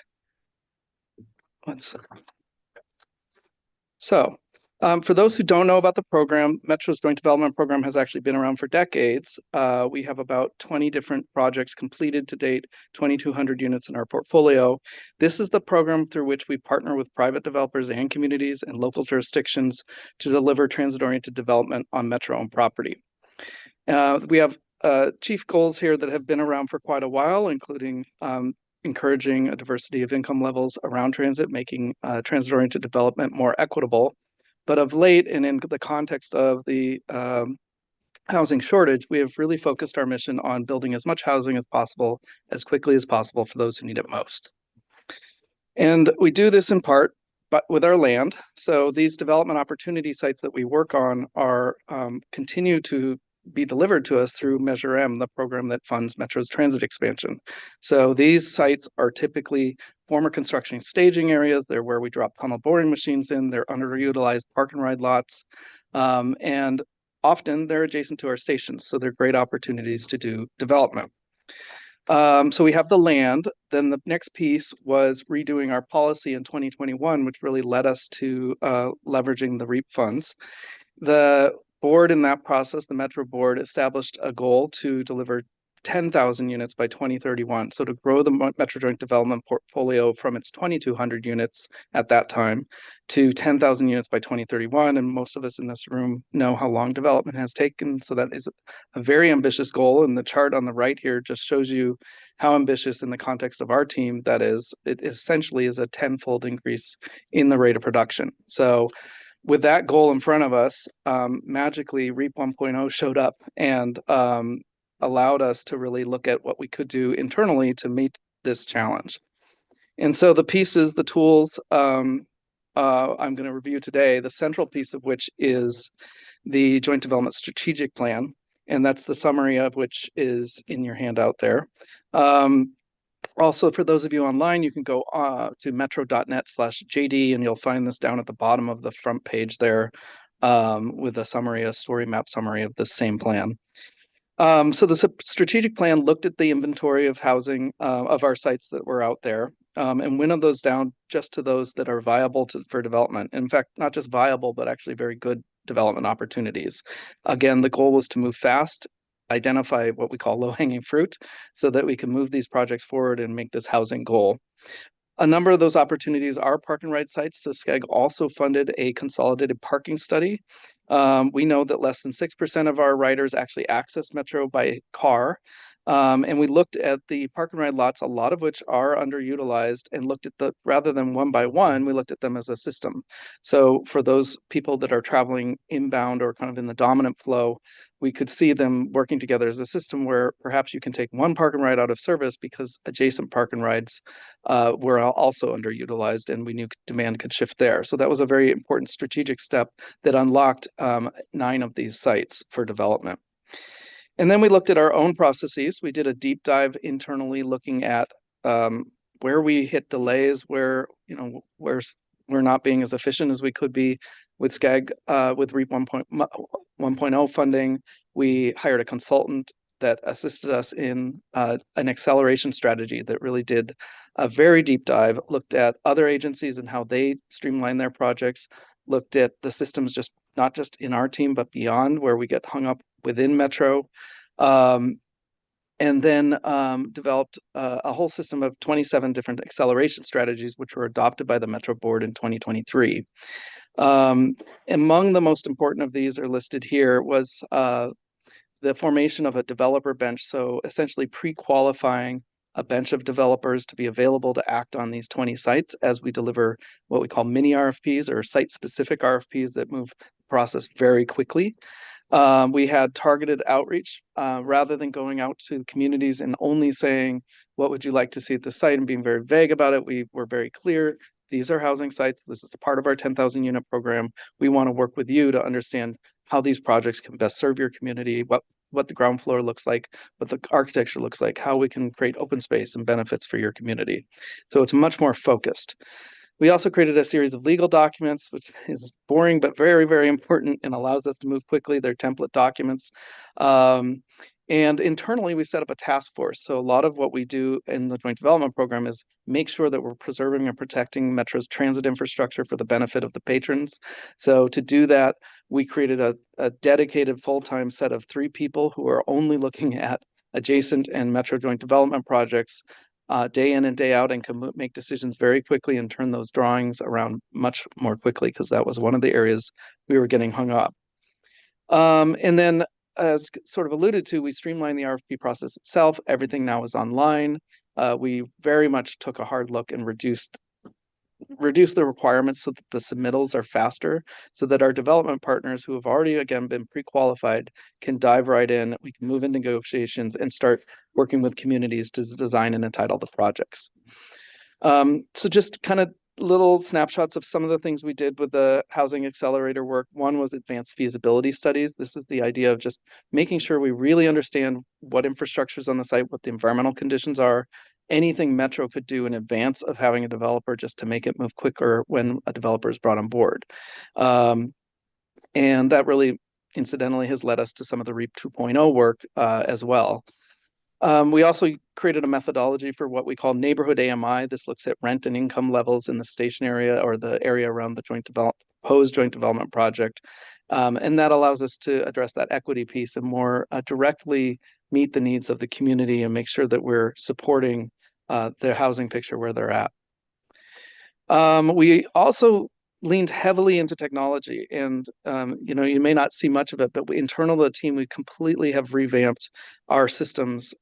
So For those who don't know about the program, Metro's Joint Development Program has actually been around for decades. We have about 20 different projects completed to date, 2,200 units in our portfolio. This is the program through which we partner with private developers and communities and local jurisdictions to deliver transit-oriented development on Metro-owned property. We have chief goals here that have been around for quite a while, including encouraging a diversity of income levels around transit, making transit-oriented development more equitable. But of late, and in the context of the housing shortage, we have really focused our mission on building as much housing as possible, as quickly as possible for those who need it most. And we do this in part but with our land. So these development opportunity sites that we work on are continue to be delivered to us through Measure M, the program that funds Metro's transit expansion. So these sites are typically former construction staging areas. They're where we drop tunnel boring machines in. They're underutilized park and ride lots. And often they're adjacent to our stations. So they're great opportunities to do development. So we have the land. Then the next piece was redoing our policy in 2021, which really led us to leveraging the REAP funds. The board in that process, the Metro board, established a goal to deliver 10,000 units by 2031. So to grow the Metro Joint Development portfolio from its 2,200 units at that time to 10,000 units by 2031. And most of us in this room know how long development has taken. So that is a very ambitious goal. And the chart on the right here just shows you how ambitious in the context of our team that is. It essentially is a 10-fold increase in the rate of production. So with that goal in front of us, magically REAP 1.0 showed up and allowed us to really look at what we could do internally to meet this challenge. And so the pieces, the tools I'm going to review today, the central piece of which is the Joint Development Strategic Plan, and that's the summary of which is in your handout there. Also, for those of you online, you can go to metro.net/JD, and you'll find this down at the bottom of the front page there with a summary, a story map summary of the same plan. So the strategic plan looked at the inventory of housing of our sites that were out there and winnowed those down just to those that are viable for development. In fact, not just viable, but actually very good development opportunities. Again, the goal was to move fast, identify what we call low-hanging fruit so that we can move these projects forward and make this housing goal. A number of those opportunities are park and ride sites. So SCAG also funded a consolidated parking study. We know that less than 6% of our riders actually access Metro by car. And we looked at the park and ride lots, a lot of which are underutilized, and looked at rather than one by one, we looked at them as a system. So for those people that are traveling inbound or kind of in the dominant flow, we could see them working together as a system where perhaps you can take one park and ride out of service because adjacent park and rides were also underutilized and we knew demand could shift there. So that was a very important strategic step that unlocked 9 of these sites for development. And then we looked at our own processes. We did a deep dive internally looking at where we hit delays, where we're not being as efficient as we could be with SCAG, with REAP 1.0 funding. We hired a consultant that assisted us in an acceleration strategy that really did a very deep dive, looked at other agencies and how they streamline their projects, looked at the systems not just in our team, but beyond, where we get hung up within Metro, and then developed a whole system of 27 different acceleration strategies, which were adopted by the Metro board in 2023. Among the most important of these are listed here was the formation of a developer bench. So essentially pre-qualifying a bench of developers to be available to act on these 20 sites as we deliver what we call mini RFPs or site-specific RFPs that move the process very quickly. We had targeted outreach rather than going out to communities and only saying, what would you like to see at the site, and being very vague about it. We were very clear. These are housing sites. This is a part of our 10,000 unit program. We want to work with you to understand how these projects can best serve your community, what the ground floor looks like, what the architecture looks like, how we can create open space and benefits for your community. So it's much more focused. We also created a series of legal documents, which is boring, but very, very important and allows us to move quickly. They're template documents. And internally, we set up a task force. So a lot of what we do in the joint development program is make sure that we're preserving and protecting Metro's transit infrastructure for the benefit of the patrons. So to do that, we created a dedicated full-time set of 3 people who are only looking at adjacent and Metro joint development projects day in and day out, and can make decisions very quickly and turn those drawings around much more quickly, because that was one of the areas we were getting hung up. And then, as sort of alluded to, we streamlined the RFP process itself. Everything now is online. We very much took a hard look and reduced the requirements so that the submittals are faster, so that our development partners who have already, again, been pre-qualified can dive right in. We can move in negotiations and start working with communities to design and entitle the projects. So just kind of little snapshots of some of the things we did with the housing accelerator work. One was advanced feasibility studies. This is the idea of just making sure we really understand what infrastructure is on the site, what the environmental conditions are, anything Metro could do in advance of having a developer, just to make it move quicker when a developer is brought on board. And that really, incidentally, has led us to some of the REAP 2.0 work as well. We also created a methodology for what we call neighborhood AMI. This looks at rent and income levels in the station area or the area around the proposed joint development project. And that allows us to address that equity piece and more directly meet the needs of the community and make sure that we're supporting their housing picture where they're at. We also leaned heavily into technology, and you may not see much of it, but internal to the team, we completely have revamped our systems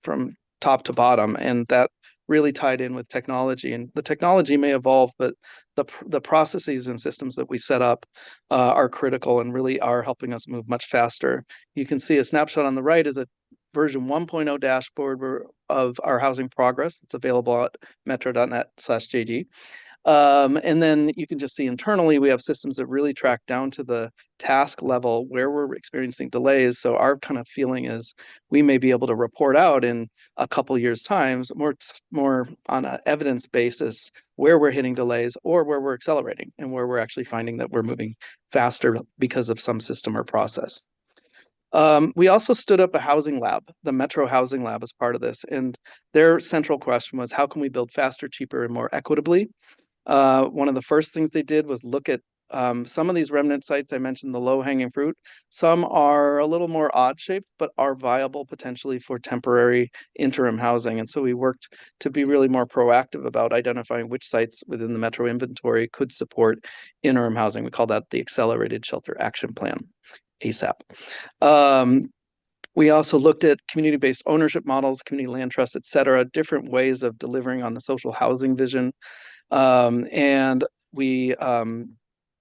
from top to bottom, and that really tied in with technology. And the technology may evolve, but the processes and systems that we set up are critical and really are helping us move much faster. You can see a snapshot on the right is a version 1.0 dashboard of our housing progress. It's available at metro.net/JD. And then you can just see internally, we have systems that really track down to the task level where we're experiencing delays. So our kind of feeling is we may be able to report out in a couple years' times, more on an evidence basis, where we're hitting delays or where we're accelerating and where we're actually finding that we're moving faster because of some system or process. We also stood up a housing lab, the Metro Housing Lab, as part of this. And their central question was, how can we build faster, cheaper, and more equitably? One of the first things they did was look at some of these remnant sites. I mentioned the low-hanging fruit. Some are a little more odd-shaped, but are viable potentially for temporary interim housing. And so we worked to be really more proactive about identifying which sites within the Metro inventory could support interim housing. We call that the Accelerated Shelter Action Plan, ASAP. We also looked at community-based ownership models, community land trusts, et cetera, different ways of delivering on the social housing vision. And we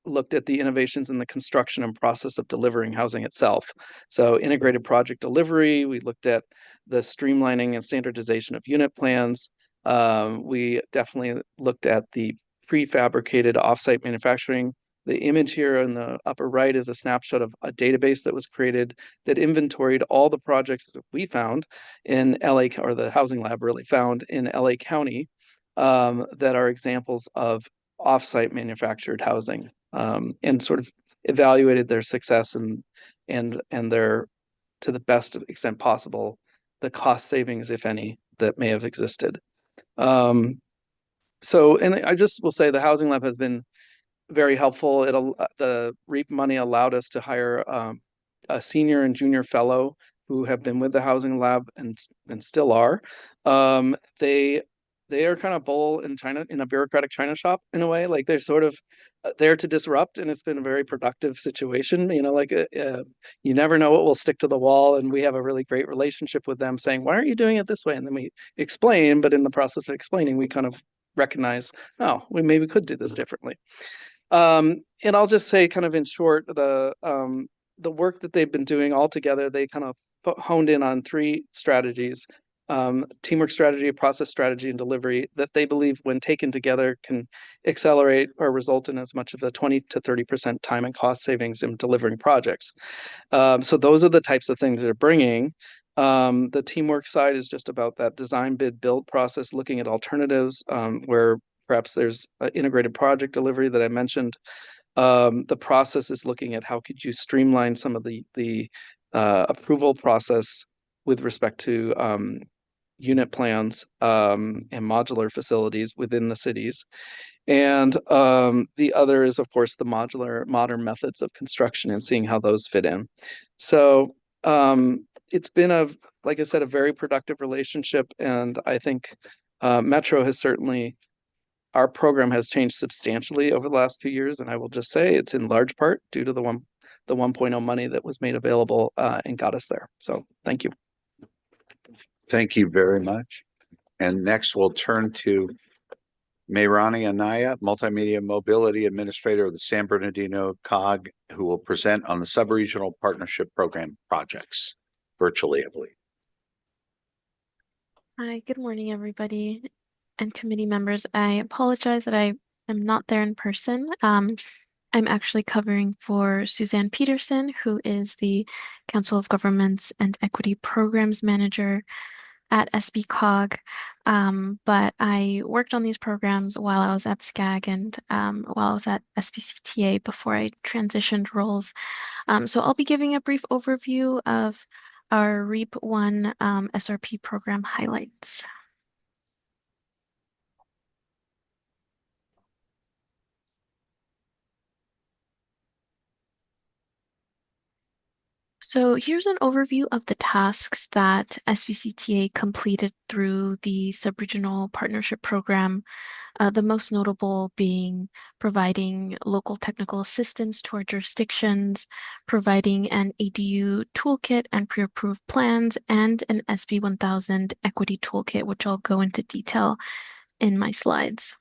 looked at the innovations in the construction and process of delivering housing itself. So integrated project delivery, we looked at the streamlining and standardization of unit plans. We definitely looked at the prefabricated offsite manufacturing. The image here in the upper right is a snapshot of a database that was created that inventoried all the projects that we found in LA, or the Housing Lab really found in LA County, that are examples of offsite manufactured housing, and sort of evaluated their success and their, to the best extent possible, the cost savings, if any, that may have existed. So, and I just will say the Housing Lab has been very helpful. The REAP money allowed us to hire a senior and junior fellow who have been with the Housing Lab and still are. They are kind of bull in China, in a bureaucratic China shop in a way. Like they're sort of there to disrupt, and it's been a very productive situation. You never know what will stick to the wall, and we have a really great relationship with them, saying, "Why aren't you doing it this way?" And then we explain. But in the process of explaining, we kind of recognize, oh, we maybe could do this differently. And I'll just say, kind of in short, the work that they've been doing all together, they kind of honed in on 3 strategies: teamwork strategy, process strategy, and delivery, that they believe when taken together can accelerate or result in as much of a 20 to 30% time and cost savings in delivering projects. So those are the types of things they're bringing. The teamwork side is just about that design, bid, build process, looking at alternatives, where perhaps there's integrated project delivery that I mentioned. The process is looking at how could you streamline some of the approval process with respect to unit plans and modular facilities within the cities. And the other is, of course, the modular modern methods of construction and seeing how those fit in. So it's been like I said, a very productive relationship. And I think Metro has certainly, our program has changed substantially over the last 2 years. And I will just say it's in large part due to the 1.0 money that was made available and got us there. So thank you. Thank you very much. And next we'll turn to Mayrani Anaya, Multimedia Mobility Administrator of the San Bernardino COG, who will present on the Subregional Partnership Program projects virtually, I believe. Hi, good morning, everybody and committee members. I apologize that I am not there in person. I'm actually covering for Suzanne Peterson, who is the Council of Governments and Equity Programs Manager at SBCOG. But I worked on these programs while I was at SCAG and while I was at SBCTA before I transitioned roles. So I'll be giving a brief overview of our REAP 1 SRP program highlights. So here's an overview of the tasks that SBCTA completed through the Subregional Partnership Program, the most notable being providing local technical assistance to our jurisdictions, providing an ADU toolkit and pre-approved plans, and an SB 1000 equity toolkit, which I'll go into detail in my slides.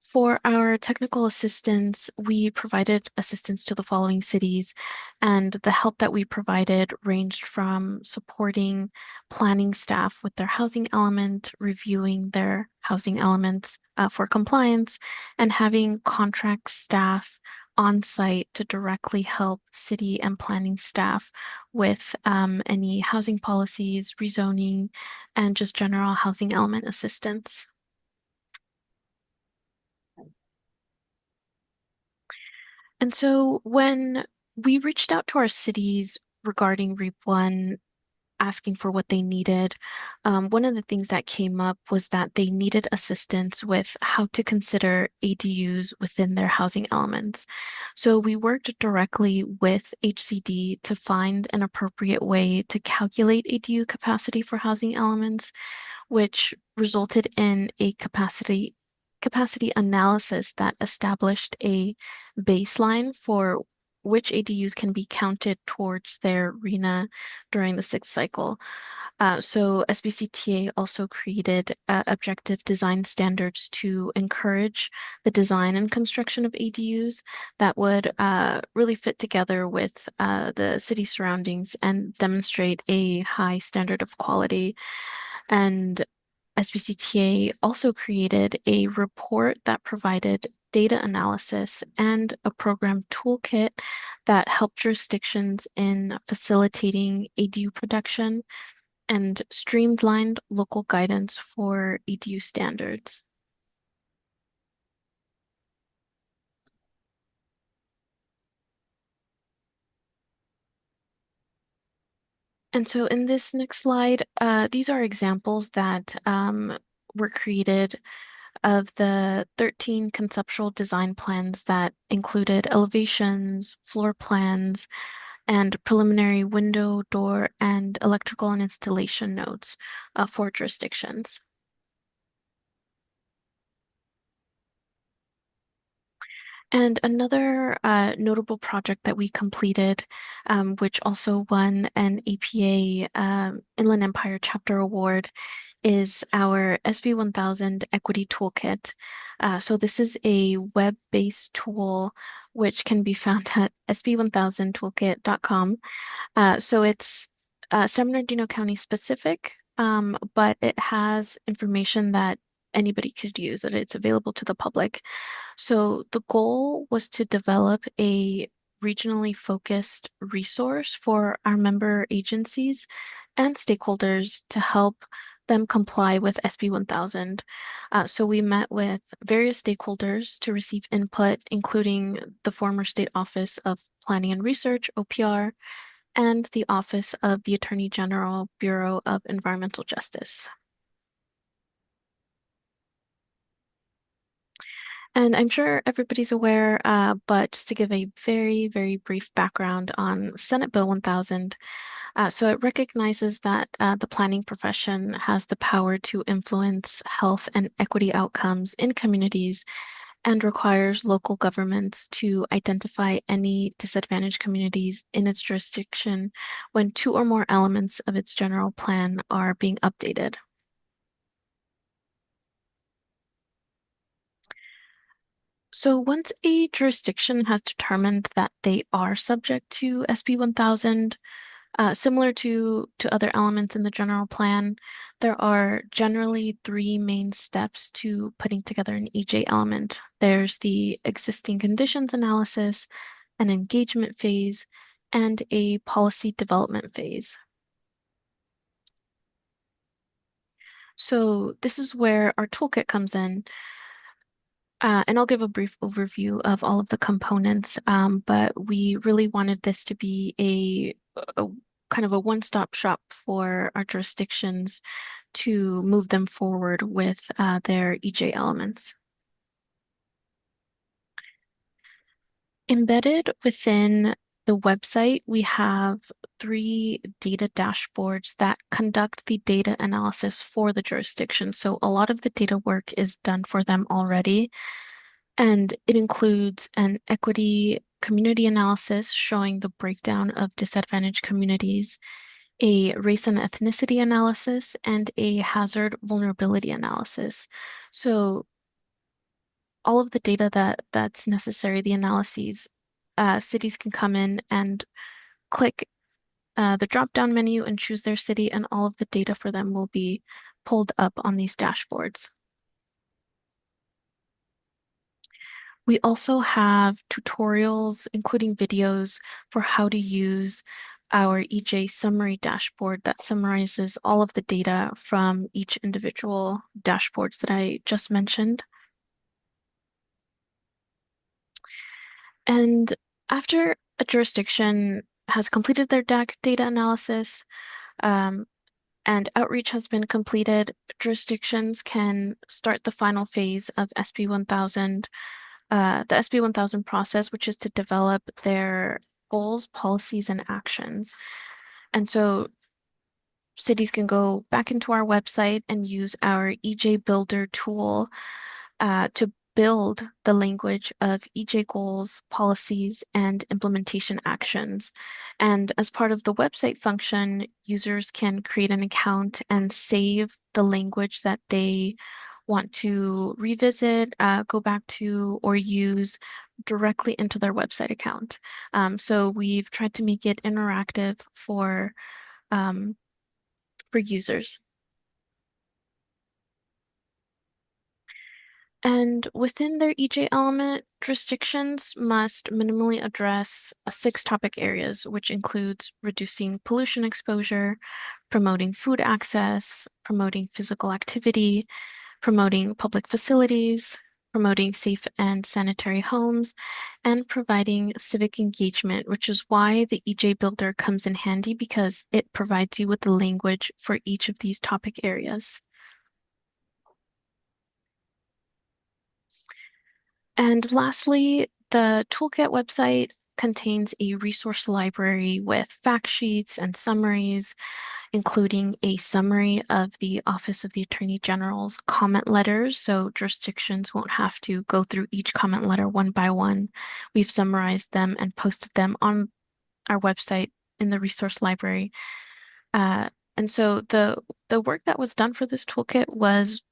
For our technical assistance, we provided assistance to the following cities, and the help that we provided ranged from supporting planning staff with their housing element, reviewing their housing elements for compliance, and having contract staff on site to directly help city and planning staff with any housing policies, rezoning, and just general housing element assistance. And so when we reached out to our cities regarding REAP 1, asking for what they needed, one of the things that came up was that they needed assistance with how to consider ADUs within their housing elements. So we worked directly with HCD to find an appropriate way to calculate ADU capacity for housing elements, which resulted in a capacity analysis that established a baseline for which ADUs can be counted towards their RHNA during the 6th cycle. So SBCTA also created objective design standards to encourage the design and construction of ADUs that would really fit together with the city surroundings and demonstrate a high standard of quality. And SBCTA also created a report that provided data analysis and a program toolkit that helped jurisdictions in facilitating ADU production and streamlined local guidance for ADU standards. And so in this next slide, these are examples that were created of the 13 conceptual design plans that included elevations, floor plans, and preliminary window, door, and electrical and installation notes for jurisdictions. And another notable project that we completed, which also won an APA Inland Empire Chapter Award, is our SB 1000 Equity Toolkit. So this is a web-based tool which can be found at sb1000toolkit.com. So it's San Bernardino County specific, but it has information that anybody could use, and it's available to the public. So the goal was to develop a regionally focused resource for our member agencies and stakeholders to help them comply with SB 1000. So we met with various stakeholders to receive input, including the former State Office of Planning and Research, OPR, and the Office of the Attorney General, Bureau of Environmental Justice. And I'm sure everybody's aware, but just to give a very, very brief background on Senate Bill 1000. So it recognizes that the planning profession has the power to influence health and equity outcomes in communities and requires local governments to identify any disadvantaged communities in its jurisdiction when two or more elements of its general plan are being updated. So once a jurisdiction has determined that they are subject to SB 1000, similar to other elements in the general plan, there are generally three main steps to putting together an EJ element. There's the existing conditions analysis, an engagement phase, and a policy development phase. So this is where our toolkit comes in. And I'll give a brief overview of all of the components, but we really wanted this to be a kind of a one-stop shop for our jurisdictions to move them forward with their EJ elements. Embedded within the website, we have 3 data dashboards that conduct the data analysis for the jurisdiction. So a lot of the data work is done for them already. And it includes an equity community analysis showing the breakdown of disadvantaged communities, a race and ethnicity analysis, and a hazard vulnerability analysis. So all of the data that's necessary, the analyses, cities can come in and click the drop-down menu and choose their city, and all of the data for them will be pulled up on these dashboards. We also have tutorials, including videos, for how to use our EJ summary dashboard that summarizes all of the data from each individual dashboards that I just mentioned. And after a jurisdiction has completed their data analysis, and outreach has been completed, jurisdictions can start the final phase of SB 1000, the SB 1000 process, which is to develop their goals, policies, and actions. And so cities can go back into our website and use our EJ Builder tool to build the language of EJ goals, policies, and implementation actions. And as part of the website function, users can create an account and save the language that they want to revisit, go back to, or use directly into their website account. So we've tried to make it interactive for users. And within their EJ element, jurisdictions must minimally address 6 topic areas, which includes reducing pollution exposure, promoting food access, promoting physical activity, promoting public facilities, promoting safe and sanitary homes, and providing civic engagement, which is why the EJ Builder comes in handy, because it provides you with the language for each of these topic areas. And lastly, the toolkit website contains a resource library with fact sheets and summaries, including a summary of the Office of the Attorney General's comment letters, so jurisdictions won't have to go through each comment letter one by one. We've summarized them and posted them on our website in the resource library. And so the work that was done for this toolkit was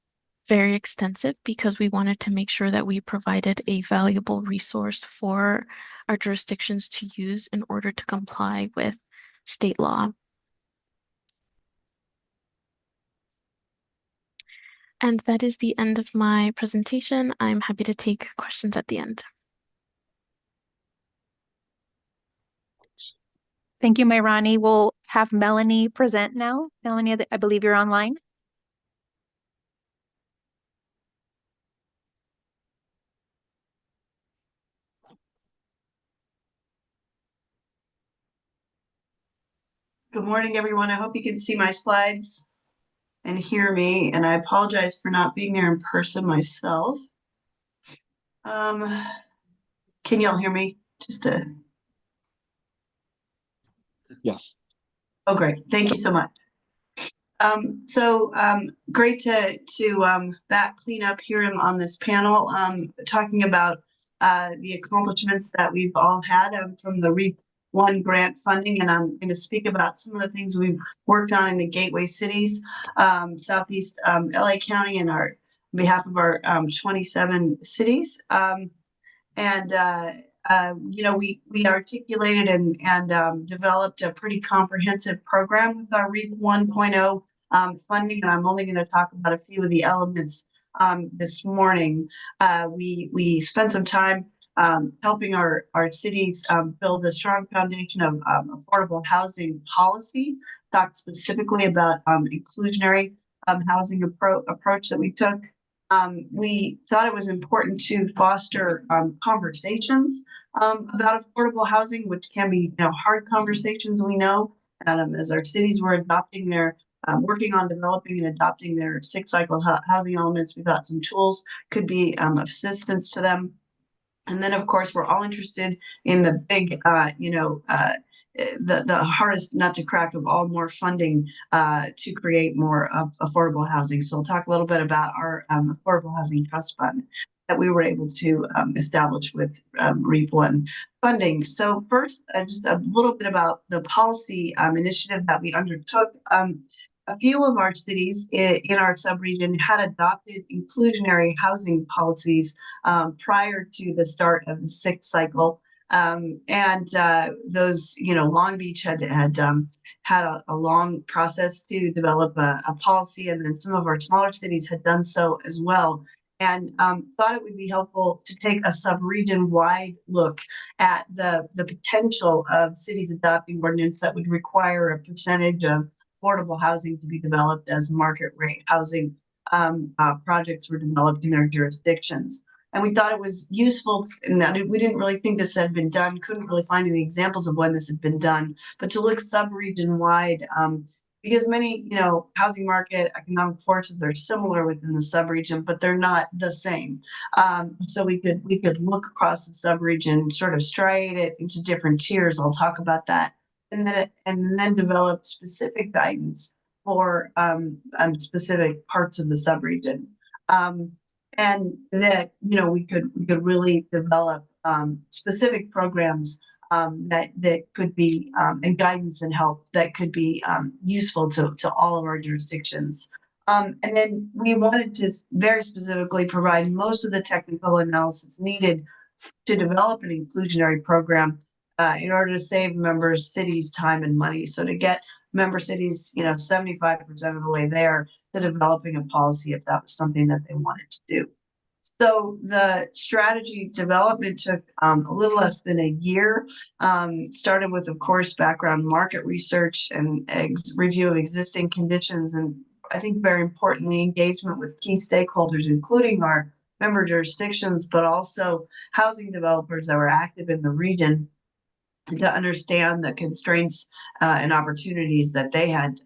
very extensive, because we wanted to make sure that we provided a valuable resource for our jurisdictions to use in order to comply with state law. And that is the end of my presentation. I'm happy to take questions at the end. Thank you, Mairani. We'll have Melanie present now. Melanie, I believe you're online. Good morning, everyone. I hope you can see my slides and hear me, and I apologize for not being there in person myself. Can y'all hear me? Yes. Oh, great. Thank you so much. Great to back clean up here on this panel, talking about the accomplishments that we've all had from the REAP 1 grant funding, and I'm going to speak about some of the things we've worked on in the gateway cities, Southeast LA County, and on behalf of our 27 cities. We articulated and developed a pretty comprehensive program with our REAP 1.0 funding, and I'm only going to talk about a few of the elements this morning. We spent some time helping our cities build a strong foundation of affordable housing policy, talked specifically about inclusionary housing approach that we took. We thought it was important to foster conversations about affordable housing, which can be, hard conversations, we know, as our cities were adopting their, working on developing and adopting their 6 cycle housing elements. We thought some tools could be of assistance to them. And then, of course, we're all interested in the big, the hardest nut to crack of all, more funding to create more of affordable housing. So we'll talk a little bit about our affordable housing trust fund that we were able to establish with REAP 1 funding. So first, just a little bit about the policy initiative that we undertook. A few of our cities in our subregion had adopted inclusionary housing policies prior to the start of the 6th cycle. Those, Long Beach had a long process to develop a policy, and then some of our smaller cities had done so as well. And thought it would be helpful to take a sub-region-wide look at the potential of cities adopting ordinance that would require a percentage of affordable housing to be developed as market rate housing projects were developed in their jurisdictions. And we thought it was useful, and we didn't really think this had been done, couldn't really find any examples of when this had been done, but to look sub-region wide, because many, housing market economic forces are similar within the sub-region, but they're not the same. So we could look across the sub-region, sort of striate it into different tiers. I'll talk about that. And then develop specific guidance for specific parts of the subregion, and that we could really develop specific programs that could be and guidance and help that could be useful to all of our jurisdictions. And then we wanted to very specifically provide most of the technical analysis needed to develop an inclusionary program in order to save members' cities time and money. So to get member cities, 75% of the way there to developing a policy if that was something that they wanted to do. So the strategy development took a little less than a year. Started with, of course, background market research and review of existing conditions, and I think very importantly, engagement with key stakeholders, including our member jurisdictions, but also housing developers that were active in the region, to understand the constraints and opportunities that they had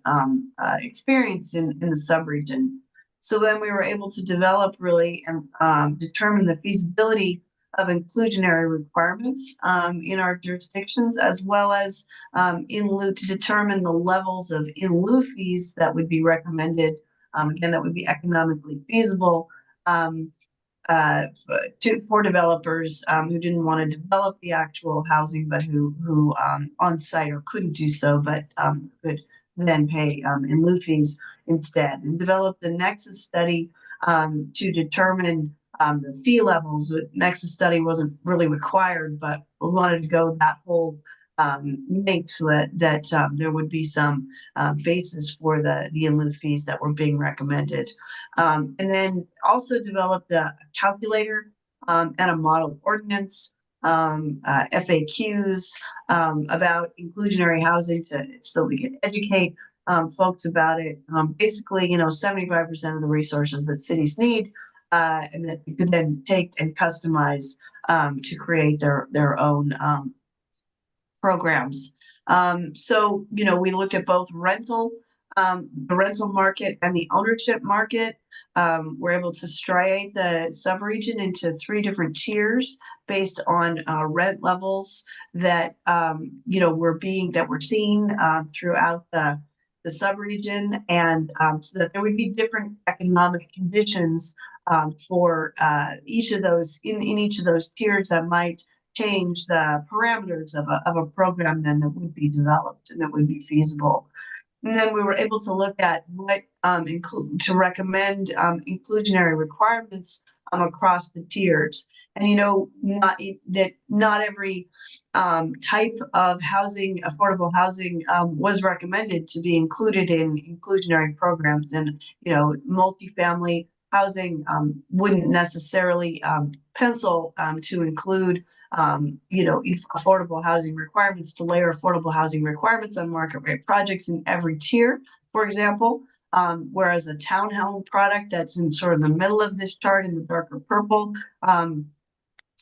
experienced in the subregion. So then we were able to develop really and determine the feasibility of inclusionary requirements in our jurisdictions, as well as to determine the levels of in lieu fees that would be recommended, again, that would be economically feasible for developers who didn't want to develop the actual housing, but who on site or couldn't do so, but could then pay in lieu fees instead, and developed a nexus study to determine the fee levels. The nexus study wasn't really required, but we wanted to go that whole link so that there would be some basis for the in lieu fees that were being recommended. And then also developed a calculator and a model ordinance, FAQs about inclusionary housing so we can educate folks about it. Basically, 75% of the resources that cities need, and that you could then take and customize to create their own programs. So, we looked at both the rental market and the ownership market. We're able to striate the subregion into 3 different tiers based on rent levels that we're seeing throughout the subregion, and so that there would be different economic conditions for each of those in each of those tiers that might change the parameters of a program then that would be developed and that would be feasible. And then we were able to look at what to recommend inclusionary requirements across the tiers. And not every type of housing, affordable housing, was recommended to be included in inclusionary programs. And multifamily housing wouldn't necessarily pencil to include affordable housing requirements, to layer affordable housing requirements on market rate projects in every tier, for example. Whereas a townhome product that's in sort of the middle of this chart in the darker purple,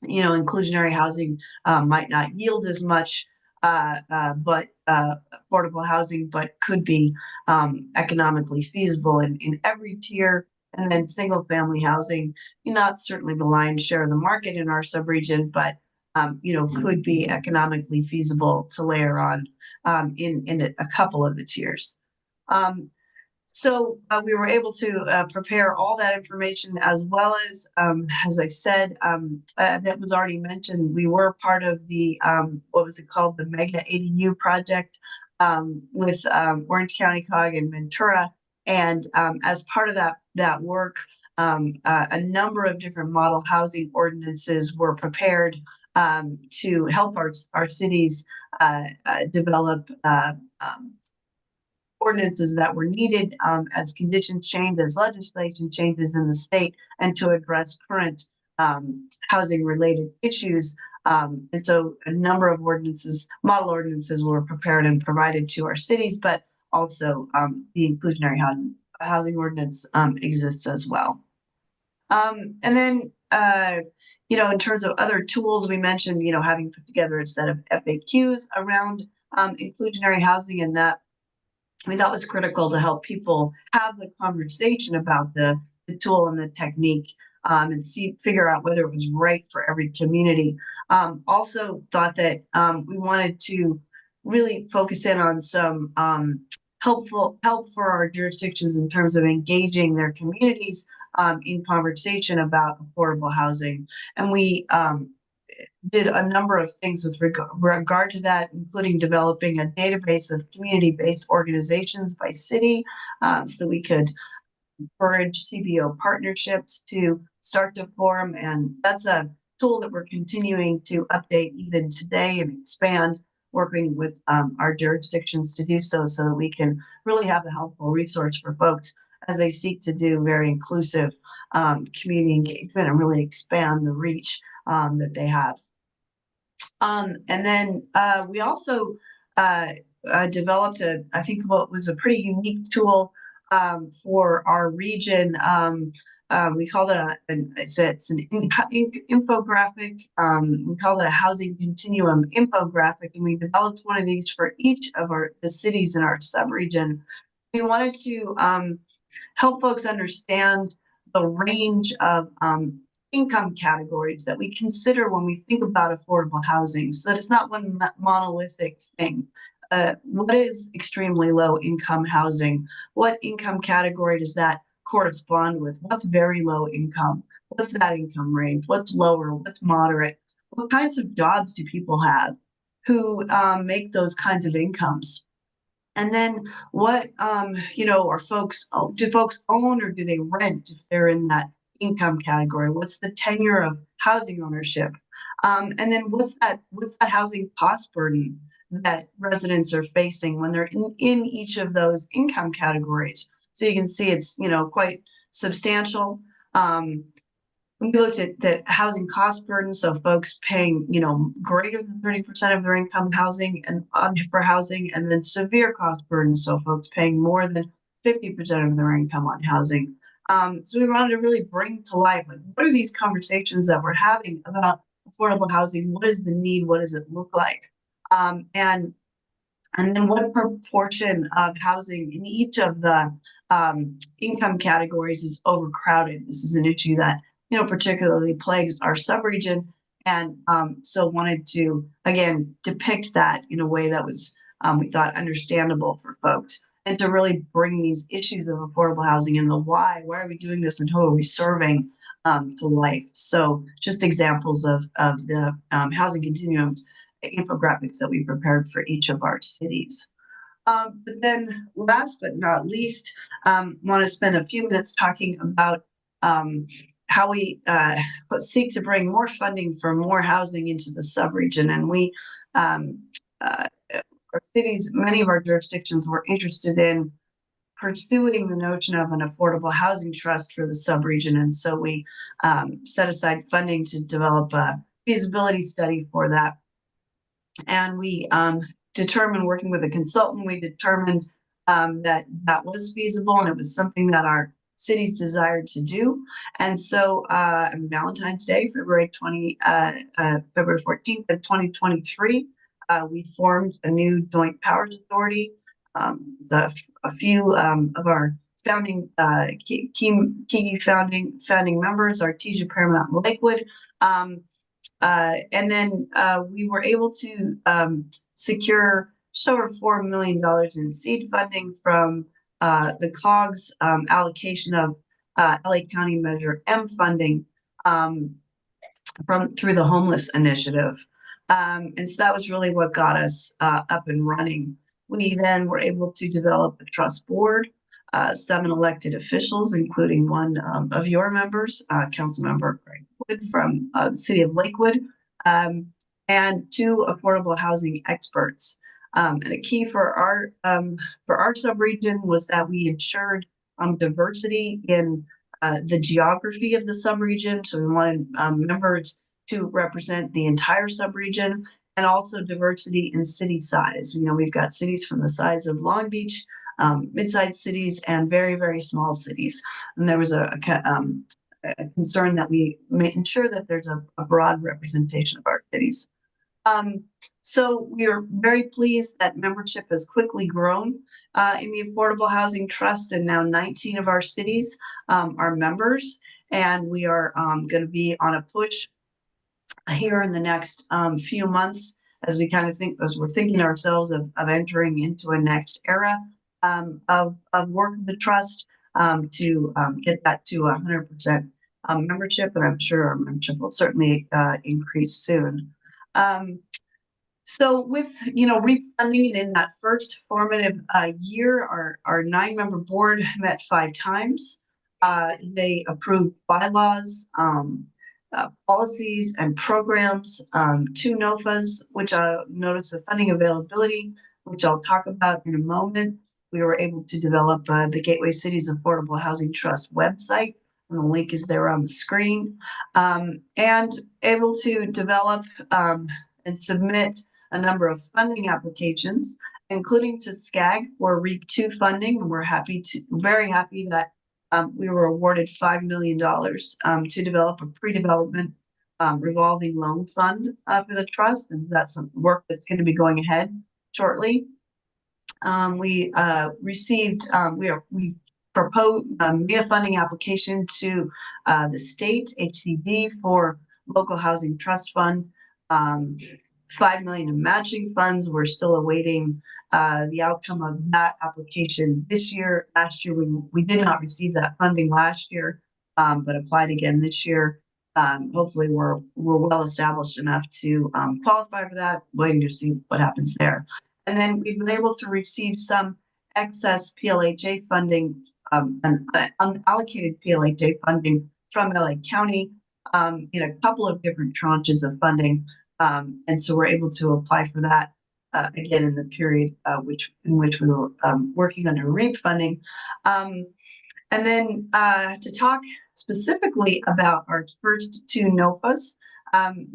inclusionary housing might not yield as much, but affordable housing, but could be economically feasible in every tier. And then single family housing, not certainly the lion's share of the market in our subregion, but could be economically feasible to layer on in a couple of the tiers. So we were able to prepare all that information, as well as I said, that was already mentioned, we were part of the, what was it called, the Mega ADU project with Orange County COG and Ventura. And as part of that work, a number of different model housing ordinances were prepared to help our cities develop ordinances that were needed as conditions change, as legislation changes in the state, and to address current housing related issues. And so a number of model ordinances were prepared and provided to our cities, but also the inclusionary housing ordinance exists as well. And then, in terms of other tools, we mentioned, having put together a set of FAQs around inclusionary housing, and that we thought was critical to help people have the conversation about the tool and the technique, and figure out whether it was right for every community. Also thought that we wanted to really focus in on some help for our jurisdictions in terms of engaging their communities in conversation about affordable housing. And we did a number of things with regard to that, including developing a database of community-based organizations by city, so we could encourage CBO partnerships to start to form. And that's a tool that we're continuing to update even today and expand, working with our jurisdictions to do so that we can really have a helpful resource for folks as they seek to do very inclusive community engagement and really expand the reach that they have. And then we also developed I think what was a pretty unique tool for our region. We called it it's an infographic. We called it a housing continuum infographic, and we developed one of these for each of the cities in our subregion. We wanted to help folks understand the range of income categories that we consider when we think about affordable housing, so that it's not one monolithic thing. What is extremely low income housing? What income category does that correspond with? What's very low income? What's that income range? What's lower? What's moderate? What kinds of jobs do people have who make those kinds of incomes? And then what, do folks own or do they rent if they're in that income category? What's the tenure of housing ownership? And then what's that housing cost burden that residents are facing when they're in each of those income categories? So you can see it's, quite substantial. We looked at the housing cost burden, so folks paying, greater than 30% of their income for housing, and then severe cost burden, so folks paying more than 50% of their income on housing. So we wanted to really bring to life, what are these conversations that we're having about affordable housing? What is the need? What does it look like? And And then what proportion of housing in each of the income categories is overcrowded. This is an issue that, particularly plagues our subregion. And so wanted to, again, depict that in a way that was, we thought, understandable for folks, and to really bring these issues of affordable housing and the why are we doing this and who are we serving to life. So just examples of the housing continuums infographics that we prepared for each of our cities. But then last but not least, want to spend a few minutes talking about how we seek to bring more funding for more housing into the subregion. And we, our cities, many of our jurisdictions were interested in pursuing the notion of an affordable housing trust for the subregion. And so we set aside funding to develop a feasibility study for that. And we determined, working with a consultant, we determined that that was feasible and it was something that our cities desired to do. And so on Valentine's Day, February 14th of 2023, we formed a new joint powers authority. A few of our founding key founding members, Artesia, Paramount, and Lakewood. And then we were able to secure just over $4 million in seed funding from the COGS allocation of LA County Measure M funding through the Homeless Initiative. And so that was really what got us up and running. We then were able to develop a trust board, 7 elected officials, including one of your members, Councilmember Greg Wood from the city of Lakewood, and 2 affordable housing experts. And a key for our subregion was that we ensured diversity in the geography of the subregion. So we wanted members to represent the entire subregion, and also diversity in city size. We've got cities from the size of Long Beach, mid-sized cities, and very, very small cities. And there was a concern that we may ensure that there's a broad representation of our cities. So we are very pleased that membership has quickly grown in the Affordable Housing Trust, and now 19 of our cities are members, and we are going to be on a push here in the next few months as we kind of think, as we're thinking ourselves of entering into a next era of work of the trust to get that to 100% membership, and I'm sure our membership will certainly increase soon. So with, refunding in that first formative year, our 9-member board met 5 times. They approved bylaws, policies and programs, 2 NOFAs, which notice of funding availability, which I'll talk about in a moment. We were able to develop the Gateway Cities Affordable Housing Trust website, and the link is there on the screen, and able to develop and submit a number of funding applications, including to SCAG for REAP 2 funding. And we're very happy that we were awarded $5 million to develop a pre-development revolving loan fund for the trust, and that's some work that's going to be going ahead shortly. We proposed made a funding application to the state HCD for local housing trust fund. $5 million in matching funds. We're still awaiting the outcome of that application this year. Last year, we did not receive that funding last year, but applied again this year. Hopefully we're well established enough to qualify for that, waiting to see what happens there. And then we've been able to receive some excess PLHA funding, unallocated PLHA funding from LA County in a couple of different tranches of funding. And so we're able to apply for that again in the period in which we were working under REAP funding. And then to talk specifically about our first 2 NOFAs,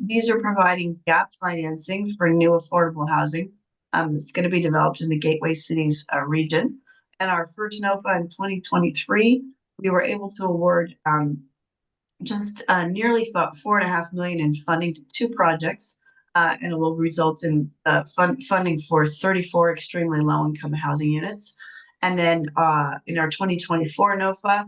these are providing gap financing for new affordable housing that's going to be developed in the Gateway Cities region. And our first NOFA in 2023, we were able to award just nearly $4.5 million in funding to 2 projects. and it will result in funding for 34 extremely low-income housing units. And then in our 2024 NOFA,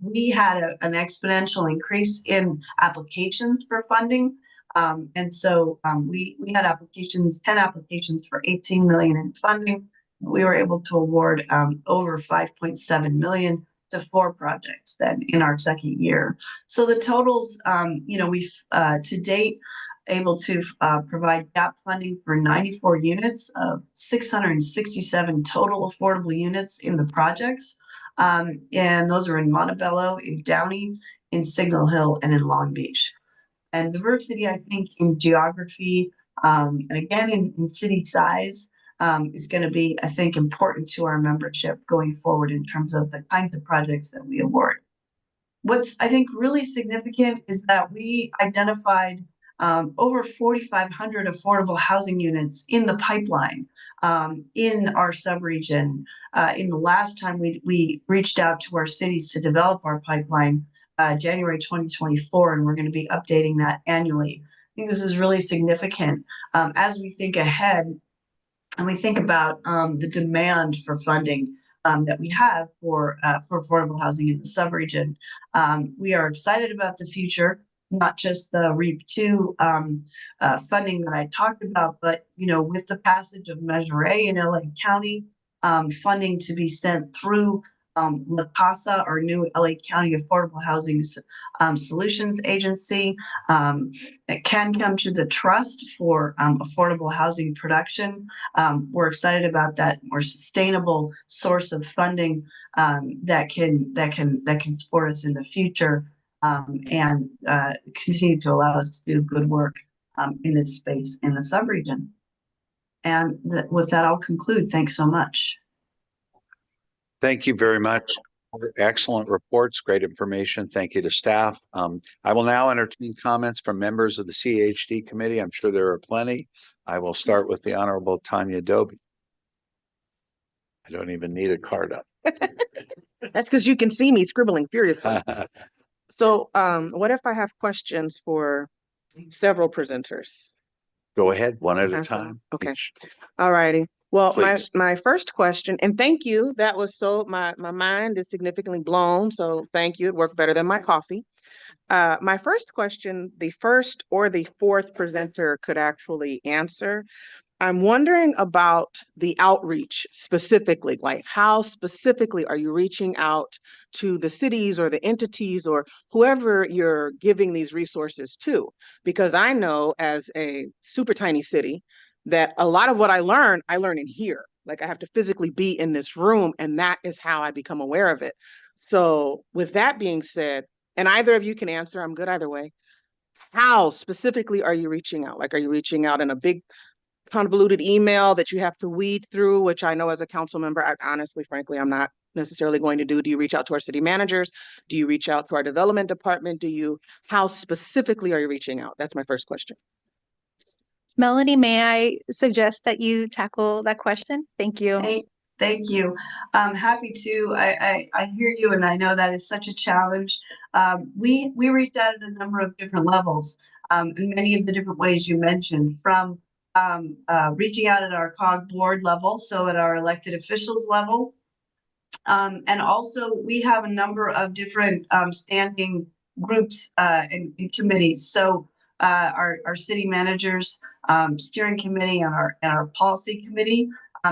we had an exponential increase in applications for funding. And so we had 10 applications for 18 million in funding. We were able to award over 5.7 million to 4 projects then in our second year. So the totals, we've to date able to provide gap funding for 94 units of 667 total affordable units in the projects. And those are in Montebello, in Downey, in Signal Hill, and in Long Beach. And diversity, I think, in geography, and again, in city size, is going to be, I think, important to our membership going forward in terms of the kinds of projects that we award. What's, I think, really significant is that we identified over 4,500 affordable housing units in the pipeline in our subregion. In the last time we reached out to our cities to develop our pipeline, January 2024, and we're going to be updating that annually. I think this is really significant as we think ahead and we think about the demand for funding that we have for affordable housing in the subregion. We are excited about the future, not just the REAP2 funding that I talked about, but with the passage of Measure A in LA County, funding to be sent through La Casa, our new LA County Affordable Housing Solutions Agency. It can come to the Trust for Affordable Housing Production. We're excited about that more sustainable source of funding that can support us in the future and continue to allow us to do good work in this space in the subregion. And with that, I'll conclude. Thanks so much. Thank you very much. Excellent reports, great information. Thank you to staff. I will now entertain comments from members of the CEHD committee. I'm sure there are plenty. I will start with the Honorable Tanya Doby. I don't even need a card up. That's because you can see me scribbling furiously. So what if I have questions for several presenters? Go ahead, one at a time. Okay. All righty. Well, Please. my first question, and thank you. That was my mind is significantly blown. So thank you. It worked better than my coffee. My first question, the first or the fourth presenter could actually answer. I'm wondering about the outreach specifically, like how specifically are you reaching out to the cities or the entities or whoever you're giving these resources to? Because I know as a super tiny city that a lot of what I learn in here. Like I have to physically be in this room, and that is how I become aware of it. So with that being said, and either of you can answer, I'm good either way. How specifically are you reaching out? Like, are you reaching out in a big convoluted email that you have to weed through, which I know as a council member, I honestly, frankly, I'm not necessarily going to do? Do you reach out to our city managers? Do you reach out to our development department? How specifically are you reaching out? That's my first question. Melanie, may I suggest that you tackle that question? Thank you. Thank you. I'm happy to. I hear you, and I know that is such a challenge. We reached out at a number of different levels, in many of the different ways you mentioned, from reaching out at our COG board level, so at our elected officials level. And also we have a number of different standing groups and committees. So our city managers steering committee and our policy committee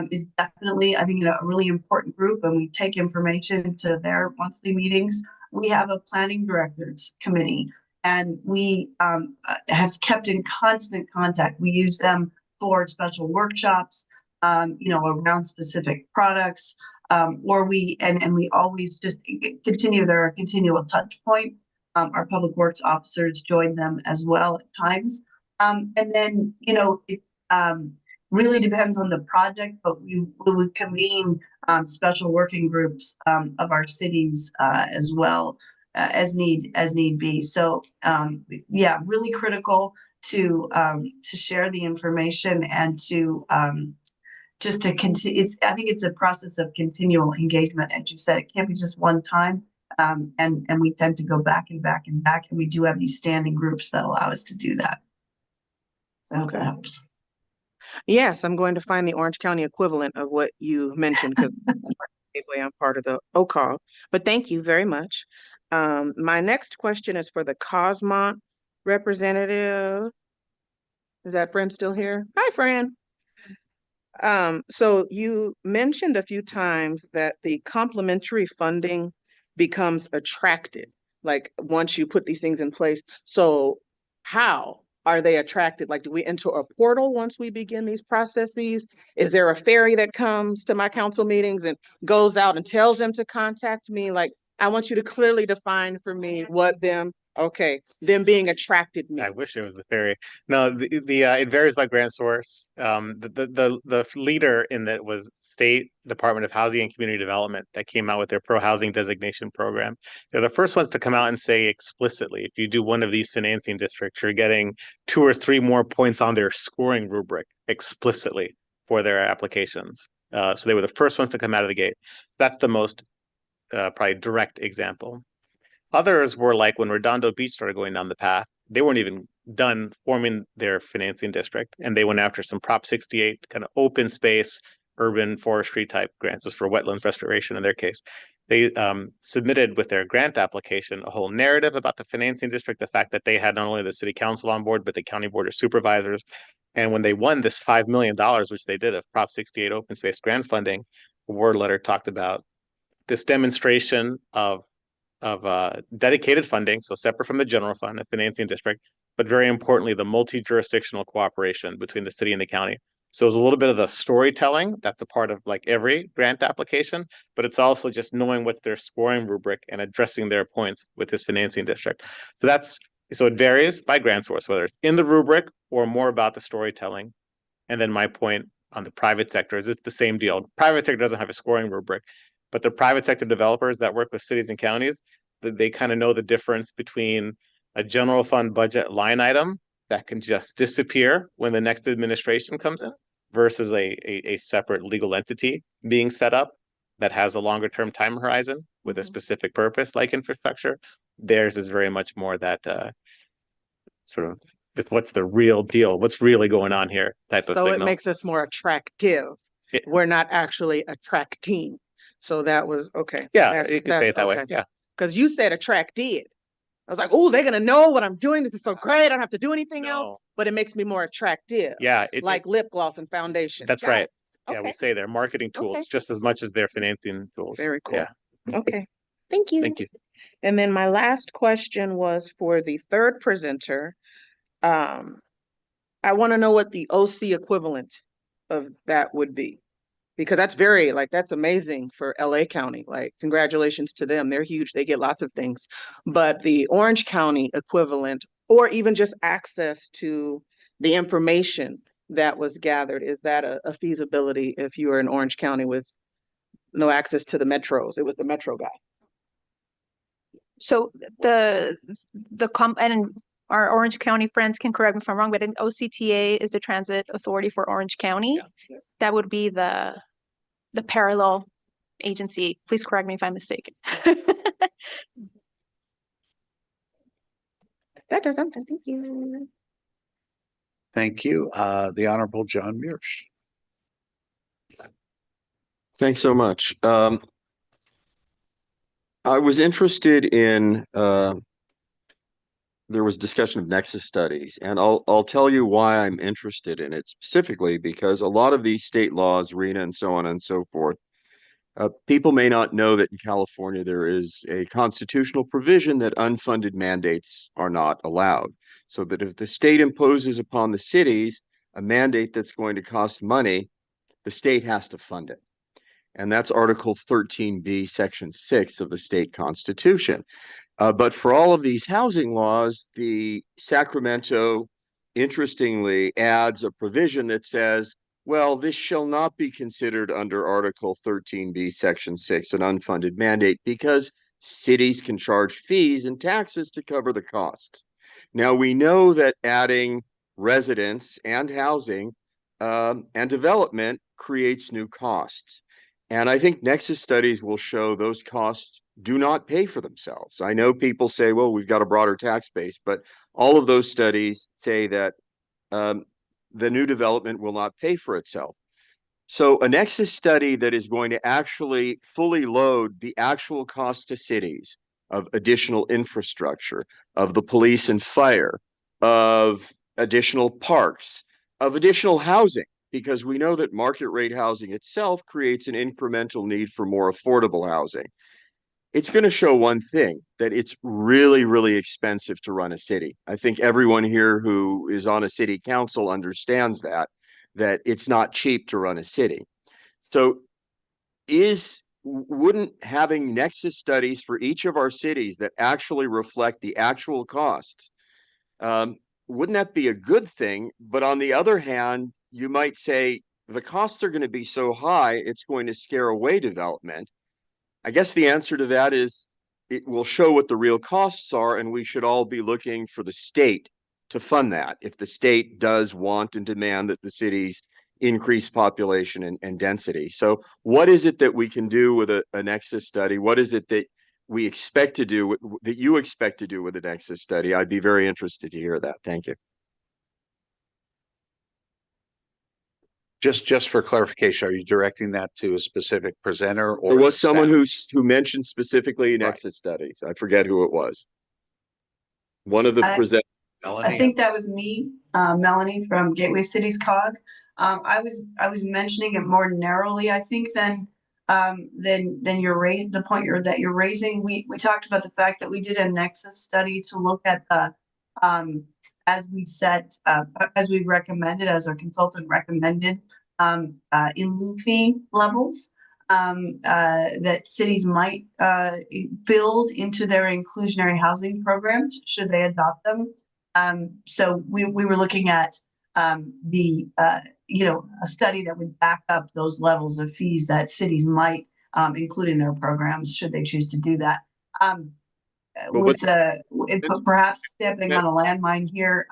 is definitely, I think, a really important group, and we take information to their monthly meetings. We have a planning directors committee, and we have kept in constant contact. We use them for special workshops, around specific products, or we always just continue their continual touch point. Our public works officers join them as well at times. And then, it really depends on the project, but we would convene special working groups of our cities as well as need be. So yeah, really critical to share the information and to just to continue. I think it's a process of continual engagement. As you said, it can't be just one time. And we tend to go back and back and back, and we do have these standing groups that allow us to do that. I hope that helps. Yes, I'm going to find the Orange County equivalent of what you mentioned because I'm part of the OCOG. But thank you very much. My next question is for the Cosmont representative. Is that Fran still here? Hi, Fran. So you mentioned a few times that the complementary funding becomes attracted, like once you put these things in place. So how are they attracted? Like, do we enter a portal once we begin these processes? Is there a ferry that comes to my council meetings and goes out and tells them to contact me? Like, I want you to clearly define for me what them being attracted means. I wish it was the ferry. No, it varies by grant source. The leader in that was State Department of Housing and Community Development that came out with their pro housing designation program. They're the first ones to come out and say explicitly, if you do one of these financing districts, you're getting 2 or 3 more points on their scoring rubric explicitly for their applications. So they were the first ones to come out of the gate. That's the most probably direct example. Others were like when Redondo Beach started going down the path, they weren't even done forming their financing district, and they went after some Prop 68 kind of open space, urban forestry type grants. This for wetlands restoration in their case. They submitted with their grant application a whole narrative about the financing district, the fact that they had not only the city council on board, but the county board of supervisors. And when they won this $5 million, which they did of Prop 68 open space grant funding, the award letter talked about this demonstration of dedicated funding, so separate from the general fund, a financing district, but very importantly, the multi-jurisdictional cooperation between the city and the county. So it's a little bit of the storytelling that's a part of like every grant application, but it's also just knowing what their scoring rubric and addressing their points with this financing district. So it varies by grant source, whether it's in the rubric or more about the storytelling. And then my point on the private sector is it's the same deal. Private sector doesn't have a scoring rubric, but the private sector developers that work with cities and counties, they kind of know the difference between a general fund budget line item that can just disappear when the next administration comes in versus a separate legal entity being set up that has a longer term time horizon with a specific purpose like infrastructure. Theirs is very much more that sort of what's the real deal, what's really going on here type of So signal. it makes us more attractive. We're not actually attracting. So that was okay. Yeah, you could say it that way. Yeah. Because you said attracted. I was like, oh, they're gonna know what I'm doing. This is so great. I don't have to do anything else. But it makes me more attractive. Yeah. Like lip gloss and foundation. That's right. Yeah, Okay. we say they're marketing tools just as much as their financing tools. Very cool. Yeah. Okay. Thank you. Thank you. And then my last question was for the third presenter. I want to know what the OC equivalent of that would be. Because that's that's amazing for LA County. Like, congratulations to them. They're huge. They get lots of things. But the Orange County equivalent, or even just access to the information that was gathered, is that a feasibility if you are in Orange County with no access to the metros? It was the metro guy. So and our Orange County friends can correct me if I'm wrong, but an OCTA is the Transit Authority for Orange County. Yeah. That would be the parallel agency. Please correct me if I'm mistaken. That does something. Thank you. Thank you. The Honorable John Mearsh. Thanks so much. I was interested in there was discussion of nexus studies, and I'll tell you why I'm interested in it specifically, because a lot of these state laws, RHNA and so on and so forth, people may not know that in California there is a constitutional provision that unfunded mandates are not allowed. So that if the state imposes upon the cities a mandate that's going to cost money, the state has to fund it. And that's Article 13B, Section 6 of the state constitution. But for all of these housing laws, the Sacramento, interestingly, adds a provision that says, well, this shall not be considered under Article 13B, Section 6, an unfunded mandate, because cities can charge fees and taxes to cover the costs. Now, we know that adding residents and housing and development creates new costs. And I think nexus studies will show those costs do not pay for themselves. I know people say, well, we've got a broader tax base, but all of those studies say that the new development will not pay for itself. So a nexus study that is going to actually fully load the actual cost to cities of additional infrastructure, of the police and fire, of additional parks, of additional housing, because we know that market rate housing itself creates an incremental need for more affordable housing. It's going to show one thing, that it's really, really expensive to run a city. I think everyone here who is on a city council understands that it's not cheap to run a city. So wouldn't having nexus studies for each of our cities that actually reflect the actual costs, wouldn't that be a good thing? But on the other hand, you might say the costs are going to be so high, it's going to scare away development. I guess the answer to that is it will show what the real costs are, and we should all be looking for the state to fund that if the state does want and demand that the cities increase population and density. So what is it that we can do with a nexus study? What is it that we expect to do, that you expect to do with a nexus study? I'd be very interested to hear that. Thank you. Just for clarification, are you directing that to a specific presenter or there was the someone staff? who mentioned specifically nexus studies. I forget who it was. One of the presenters. I think that was me, Melanie from Gateway Cities COG. I was mentioning it more narrowly, I think, than the point that you're raising. We talked about the fact that we did a nexus study to look at the as we recommended, as our consultant recommended, in lieu fee levels that cities might build into their inclusionary housing programs should they adopt them. So we were looking at a study that would back up those levels of fees that cities might include in their programs should they choose to do that. Perhaps stepping on a landmine here,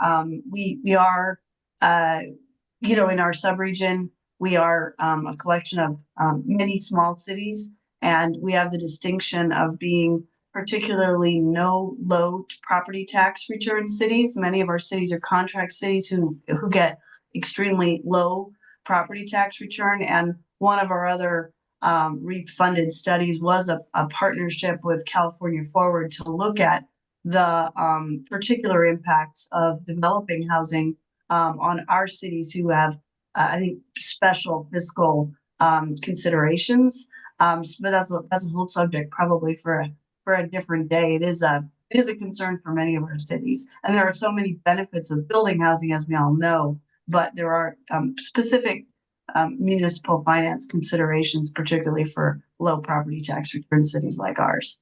we are, in our subregion, we are a collection of many small cities, and we have the distinction of being particularly low property tax return cities. Many of our cities are contract cities who get extremely low property tax return. And one of our other REAP-funded studies was a partnership with California Forward to look at the particular impacts of developing housing on our cities who have, I think, special fiscal considerations. But that's a whole subject probably for a different day. It is a concern for many of our cities, and there are so many benefits of building housing, as we all know. But there are specific municipal finance considerations, particularly for low property tax return cities like ours.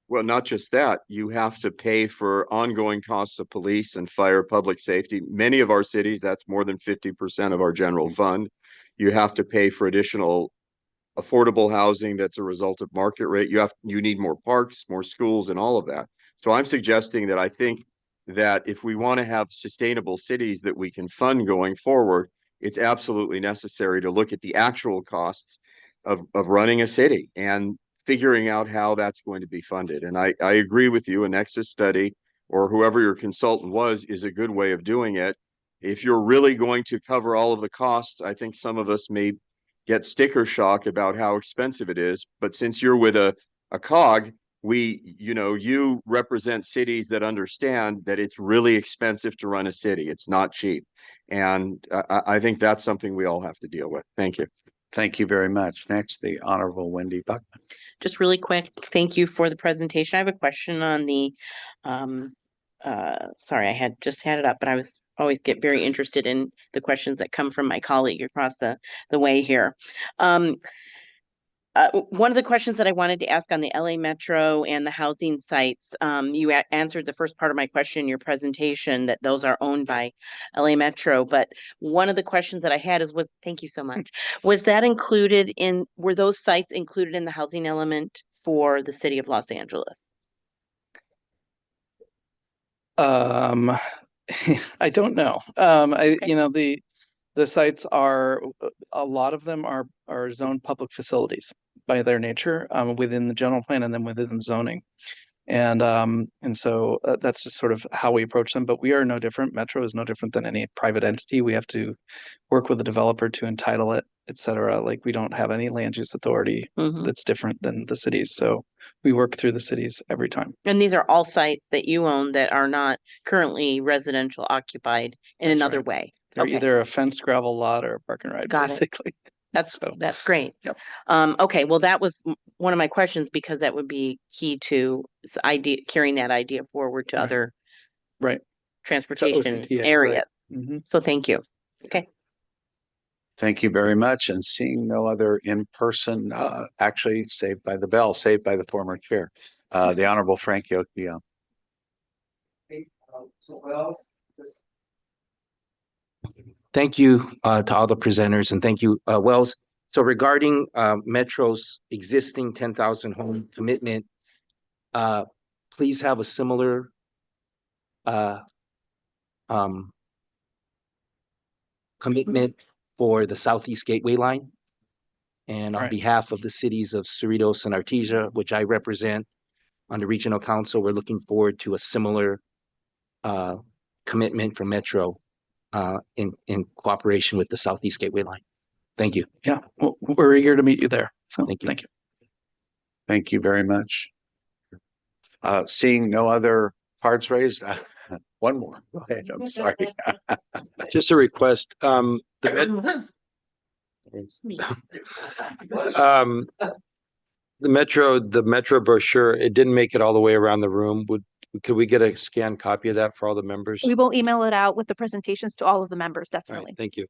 Well, not just that, you have to pay for ongoing costs of police and fire, public safety. Many of our cities, that's more than 50% of our general fund. You have to pay for additional affordable housing that's a result of market rate. You need more parks, more schools, and all of that. So I'm suggesting that I think that if we want to have sustainable cities that we can fund going forward, it's absolutely necessary to look at the actual costs of running a city and figuring out how that's going to be funded. And I agree with you, a nexus study or whoever your consultant was is a good way of doing it. If you're really going to cover all of the costs, I think some of us may get sticker shock about how expensive it is. But since you're with a COG, you represent cities that understand that it's really expensive to run a city. It's not cheap. And I think that's something we all have to deal with. Thank you. Thank you very much. Next, the Honorable Wendy Buckman. Just really quick, thank you for the presentation. I have a question on the, sorry, I had just had it up, but I always get very interested in the questions that come from my colleague across the way here. One of the questions that I wanted to ask on the LA Metro and the housing sites, you answered the first part of my question in your presentation that those are owned by LA Metro. But one of the questions that I had is, thank you so much, were those sites included in the housing element for the city of Los Angeles? I don't know. The sites are, a lot of them are zoned public facilities by their nature, within the general plan and then within the zoning. And so that's just sort of how we approach them. But we are no different. Metro is no different than any private entity. We have to work with the developer to entitle it, et cetera. Like we don't have any land use authority that's different than the cities. So we work through the cities every time. And these are all sites that you own that are not currently residential occupied in That's another right. way. They're Okay. either a fenced gravel lot or a park and ride, Got it. basically. That's So, that's great. Yep. Okay, well, that was one of my questions because that would be key to carrying that idea forward to other Right. transportation OCTA, right. areas. Mhm. So thank you. Okay. Thank you very much. And seeing no other in-person, actually saved by the bell, saved by the former chair, the Honorable Frank Yokia. Thank you to all the presenters, and thank you, Wells. So regarding Metro's existing 10,000 home commitment, please have a similar commitment for the Southeast Gateway line. And on Right. behalf of the cities of Cerritos and Artesia, which I represent on the regional council, we're looking forward to a similar commitment from Metro in cooperation with the Southeast Gateway line. Thank you. Yeah, well, we're eager to meet you there. So Thank you. Thank you. Thank you very much. Seeing no other cards raised, one more. Go ahead. I'm sorry. Just a request, the Metro brochure, it didn't make it all the way around the room. Could we get a scanned copy of that for all the members? We will email it out with the presentations to all of the members, All right, definitely. thank you.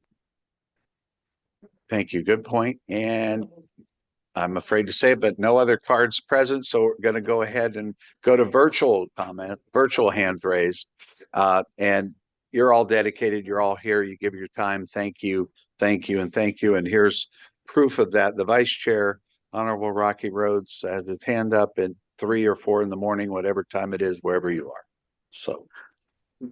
Thank you. Good point. And I'm afraid to say it, but no other cards present. So we're going to go ahead and go to virtual comment, virtual hands raised. And you're all dedicated. You're all here. You give your time. Thank you. Thank you. And thank you. And here's proof of that. The vice chair, Honorable Rocky Rhodes, has his hand up at 3 or 4 in the morning, whatever time it is, wherever you are. So.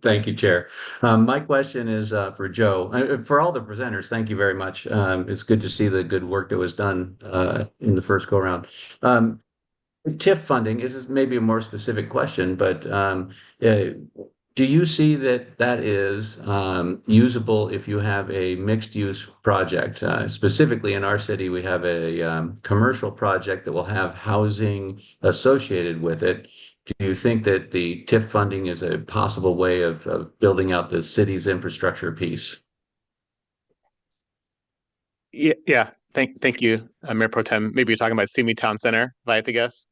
Thank you, Chair. My question is for Joe. For all the presenters, thank you very much. It's good to see the good work that was done in the first go round. TIF funding is maybe a more specific question, but do you see that is usable if you have a mixed use project? Specifically in our city, we have a commercial project that will have housing associated with it. Do you think that the TIF funding is a possible way of building out the city's infrastructure piece? Yeah. Thank you, Mayor Pro Tem. Maybe you're talking about Simi Town Center, if I had to guess.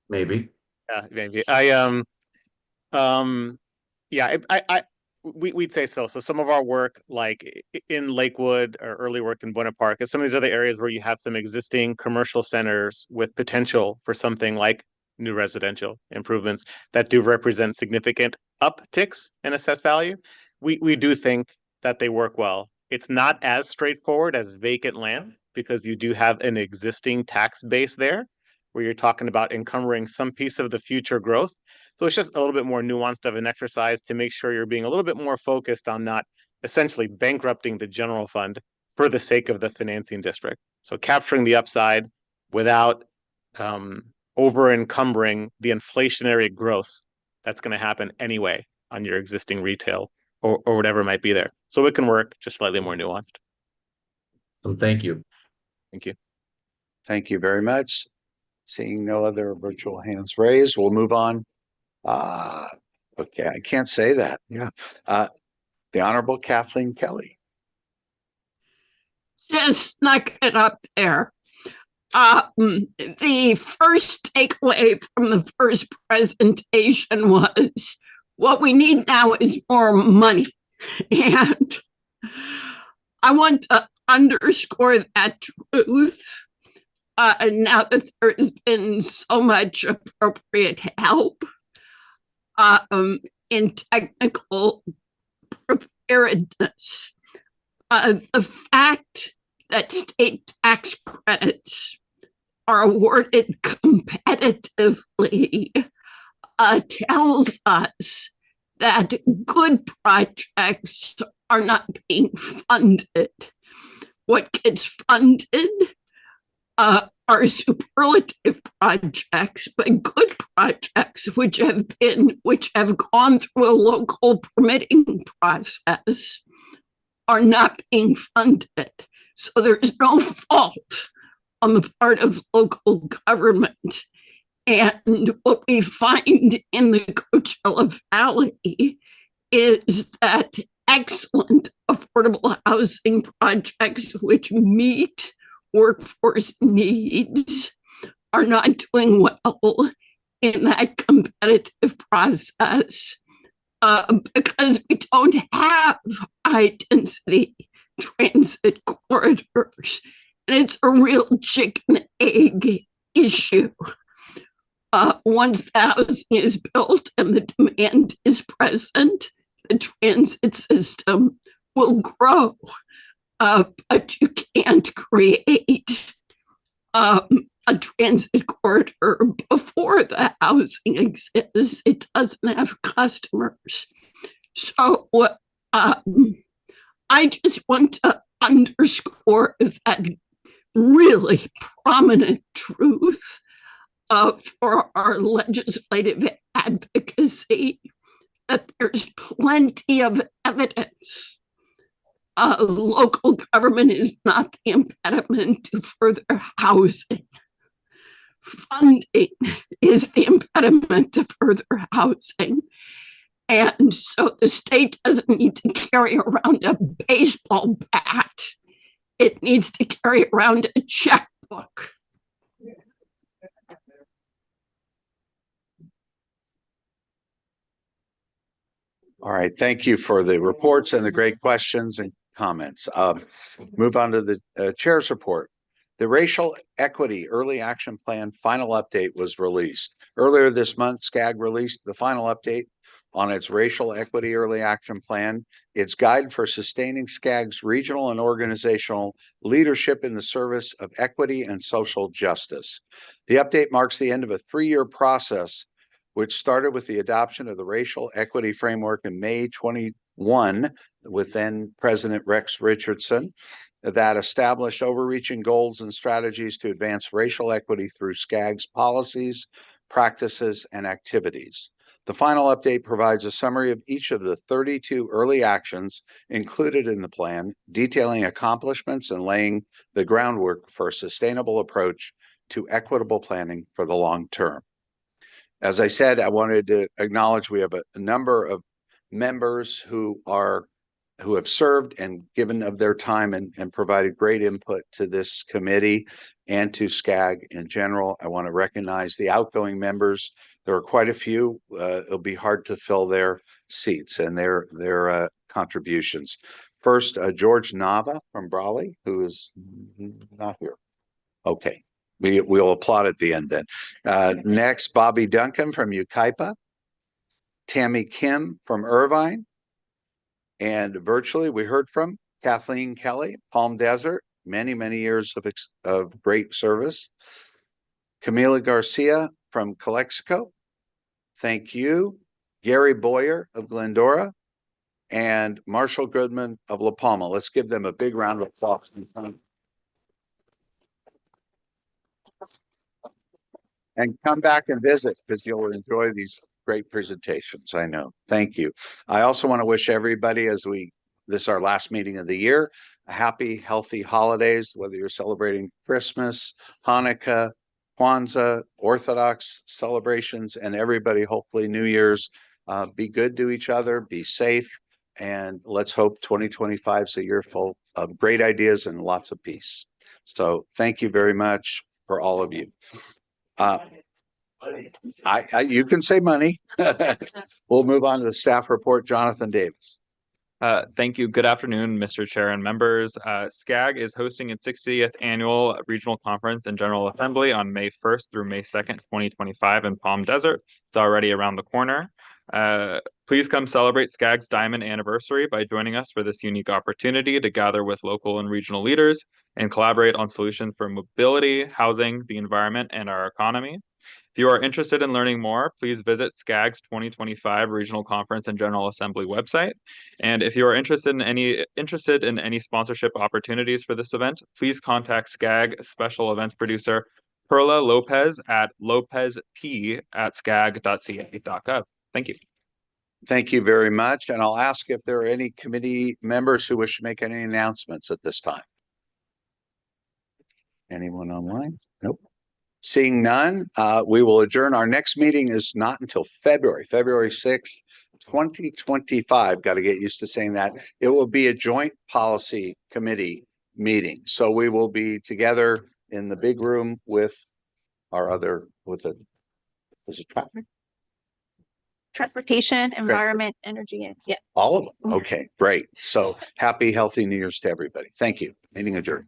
Maybe. Yeah, maybe. We'd say so. So some of our work, like in Lakewood or early work in Buena Park, and some of these other areas where you have some existing commercial centers with potential for something like new residential improvements that do represent significant upticks in assessed value. We do think that they work well. It's not as straightforward as vacant land because you do have an existing tax base there where you're talking about encumbering some piece of the future growth. So it's just a little bit more nuanced of an exercise to make sure you're being a little bit more focused on not essentially bankrupting the general fund for the sake of the financing district. So capturing the upside without over encumbering the inflationary growth that's going to happen anyway on your existing retail or whatever might be there. So it can work, just slightly more nuanced. So thank you. Thank you. Thank you very much. Seeing no other virtual hands raised, we'll move on. Okay, I can't say that. Yeah. The Honorable Kathleen Kelly. Just snuck it up there. The first takeaway from the first presentation was what we need now is more money. And I want to underscore that truth. Now that there has been so much appropriate help in technical preparedness, the fact that state tax credits are awarded competitively tells us that good projects are not being funded. What gets funded are are superlative projects, but good projects which have gone through a local permitting process are not being funded. So there's no fault on the part of local government. And what we find in the Coachella Valley is that excellent affordable housing projects which meet workforce needs are not doing well in that competitive process because we don't have high density transit corridors. And it's a real chicken egg issue. Once the housing is built and the demand is present, the transit system will grow. But you can't create a transit corridor before the housing exists. It doesn't have customers. So I just want to underscore that really prominent truth for our legislative advocacy that there's plenty of evidence. Local government is not the impediment to further housing. Funding is the impediment to further housing. And so the state doesn't need to carry around a baseball bat. It needs to carry around a checkbook. All right, thank you for the reports and the great questions and comments. Move on to the chair's report. The Racial Equity Early Action Plan final update was released. Earlier this month, SCAG released the final update on its Racial Equity Early Action Plan, its guide for sustaining SCAG's regional and organizational leadership in the service of equity and social justice. The update marks the end of a 3-year process which started with the adoption of the Racial Equity Framework in May 21 with then President Rex Richardson that established overreaching goals and strategies to advance racial equity through SCAG's policies, practices, and activities. The final update provides a summary of each of the 32 early actions included in the plan, detailing accomplishments and laying the groundwork for a sustainable approach to equitable planning for the long term. As I said, I wanted to acknowledge we have a number of members who have served and given of their time and provided great input to this committee and to SCAG in general. I want to recognize the outgoing members. There are quite a few. It'll be hard to fill their seats and their contributions. First, George Nava from Brawley, who is not here. Okay. We'll applaud at the end then. Next, Bobby Duncan from Yucaipa, Tammy Kim from Irvine, and virtually we heard from Kathleen Kelly, Palm Desert, many, many years of great service. Camila Garcia from Calexico, thank you. Gary Boyer of Glendora, and Marshall Goodman of La Palma. Let's give them a big round of applause. And come back and visit because you'll enjoy these great presentations. I know. Thank you. I also want to wish everybody this is our last meeting of the year, a happy, healthy holidays, whether you're celebrating Christmas, Hanukkah, Kwanzaa, Orthodox celebrations, and everybody, hopefully New Year's. Be good to each other, be safe, and let's hope 2025 is a year full of great ideas and lots of peace. So thank you very much for all of you. You can say money. We'll move on to the staff report. Jonathan Davis. Thank you. Good afternoon, Mr. Chair and members. SCAG is hosting its 60th annual regional conference and general assembly on May 1st through May 2nd, 2025 in Palm Desert. It's already around the corner. Please come celebrate SCAG's Diamond Anniversary by joining us for this unique opportunity to gather with local and regional leaders and collaborate on solutions for mobility, housing, the environment, and our economy. If you are interested in learning more, please visit SCAG's 2025 Regional Conference and General Assembly website. And if you are interested in any sponsorship opportunities for this event, please contact SCAG Special Events Producer Perla Lopez at lopezp@scag.ca.gov. Thank you. Thank you very much. And I'll ask if there are any committee members who wish to make any announcements at this time. Anyone online? Nope. Seeing none, we will adjourn. Our next meeting is not until February 6th, 2025. Got to get used to saying that. It will be a joint policy committee meeting. So we will be together in the big room with our other, is it traffic? Transportation, environment, energy, and yeah. All of them. Okay, great. So happy, healthy New Year's to everybody. Thank you. Meeting adjourned.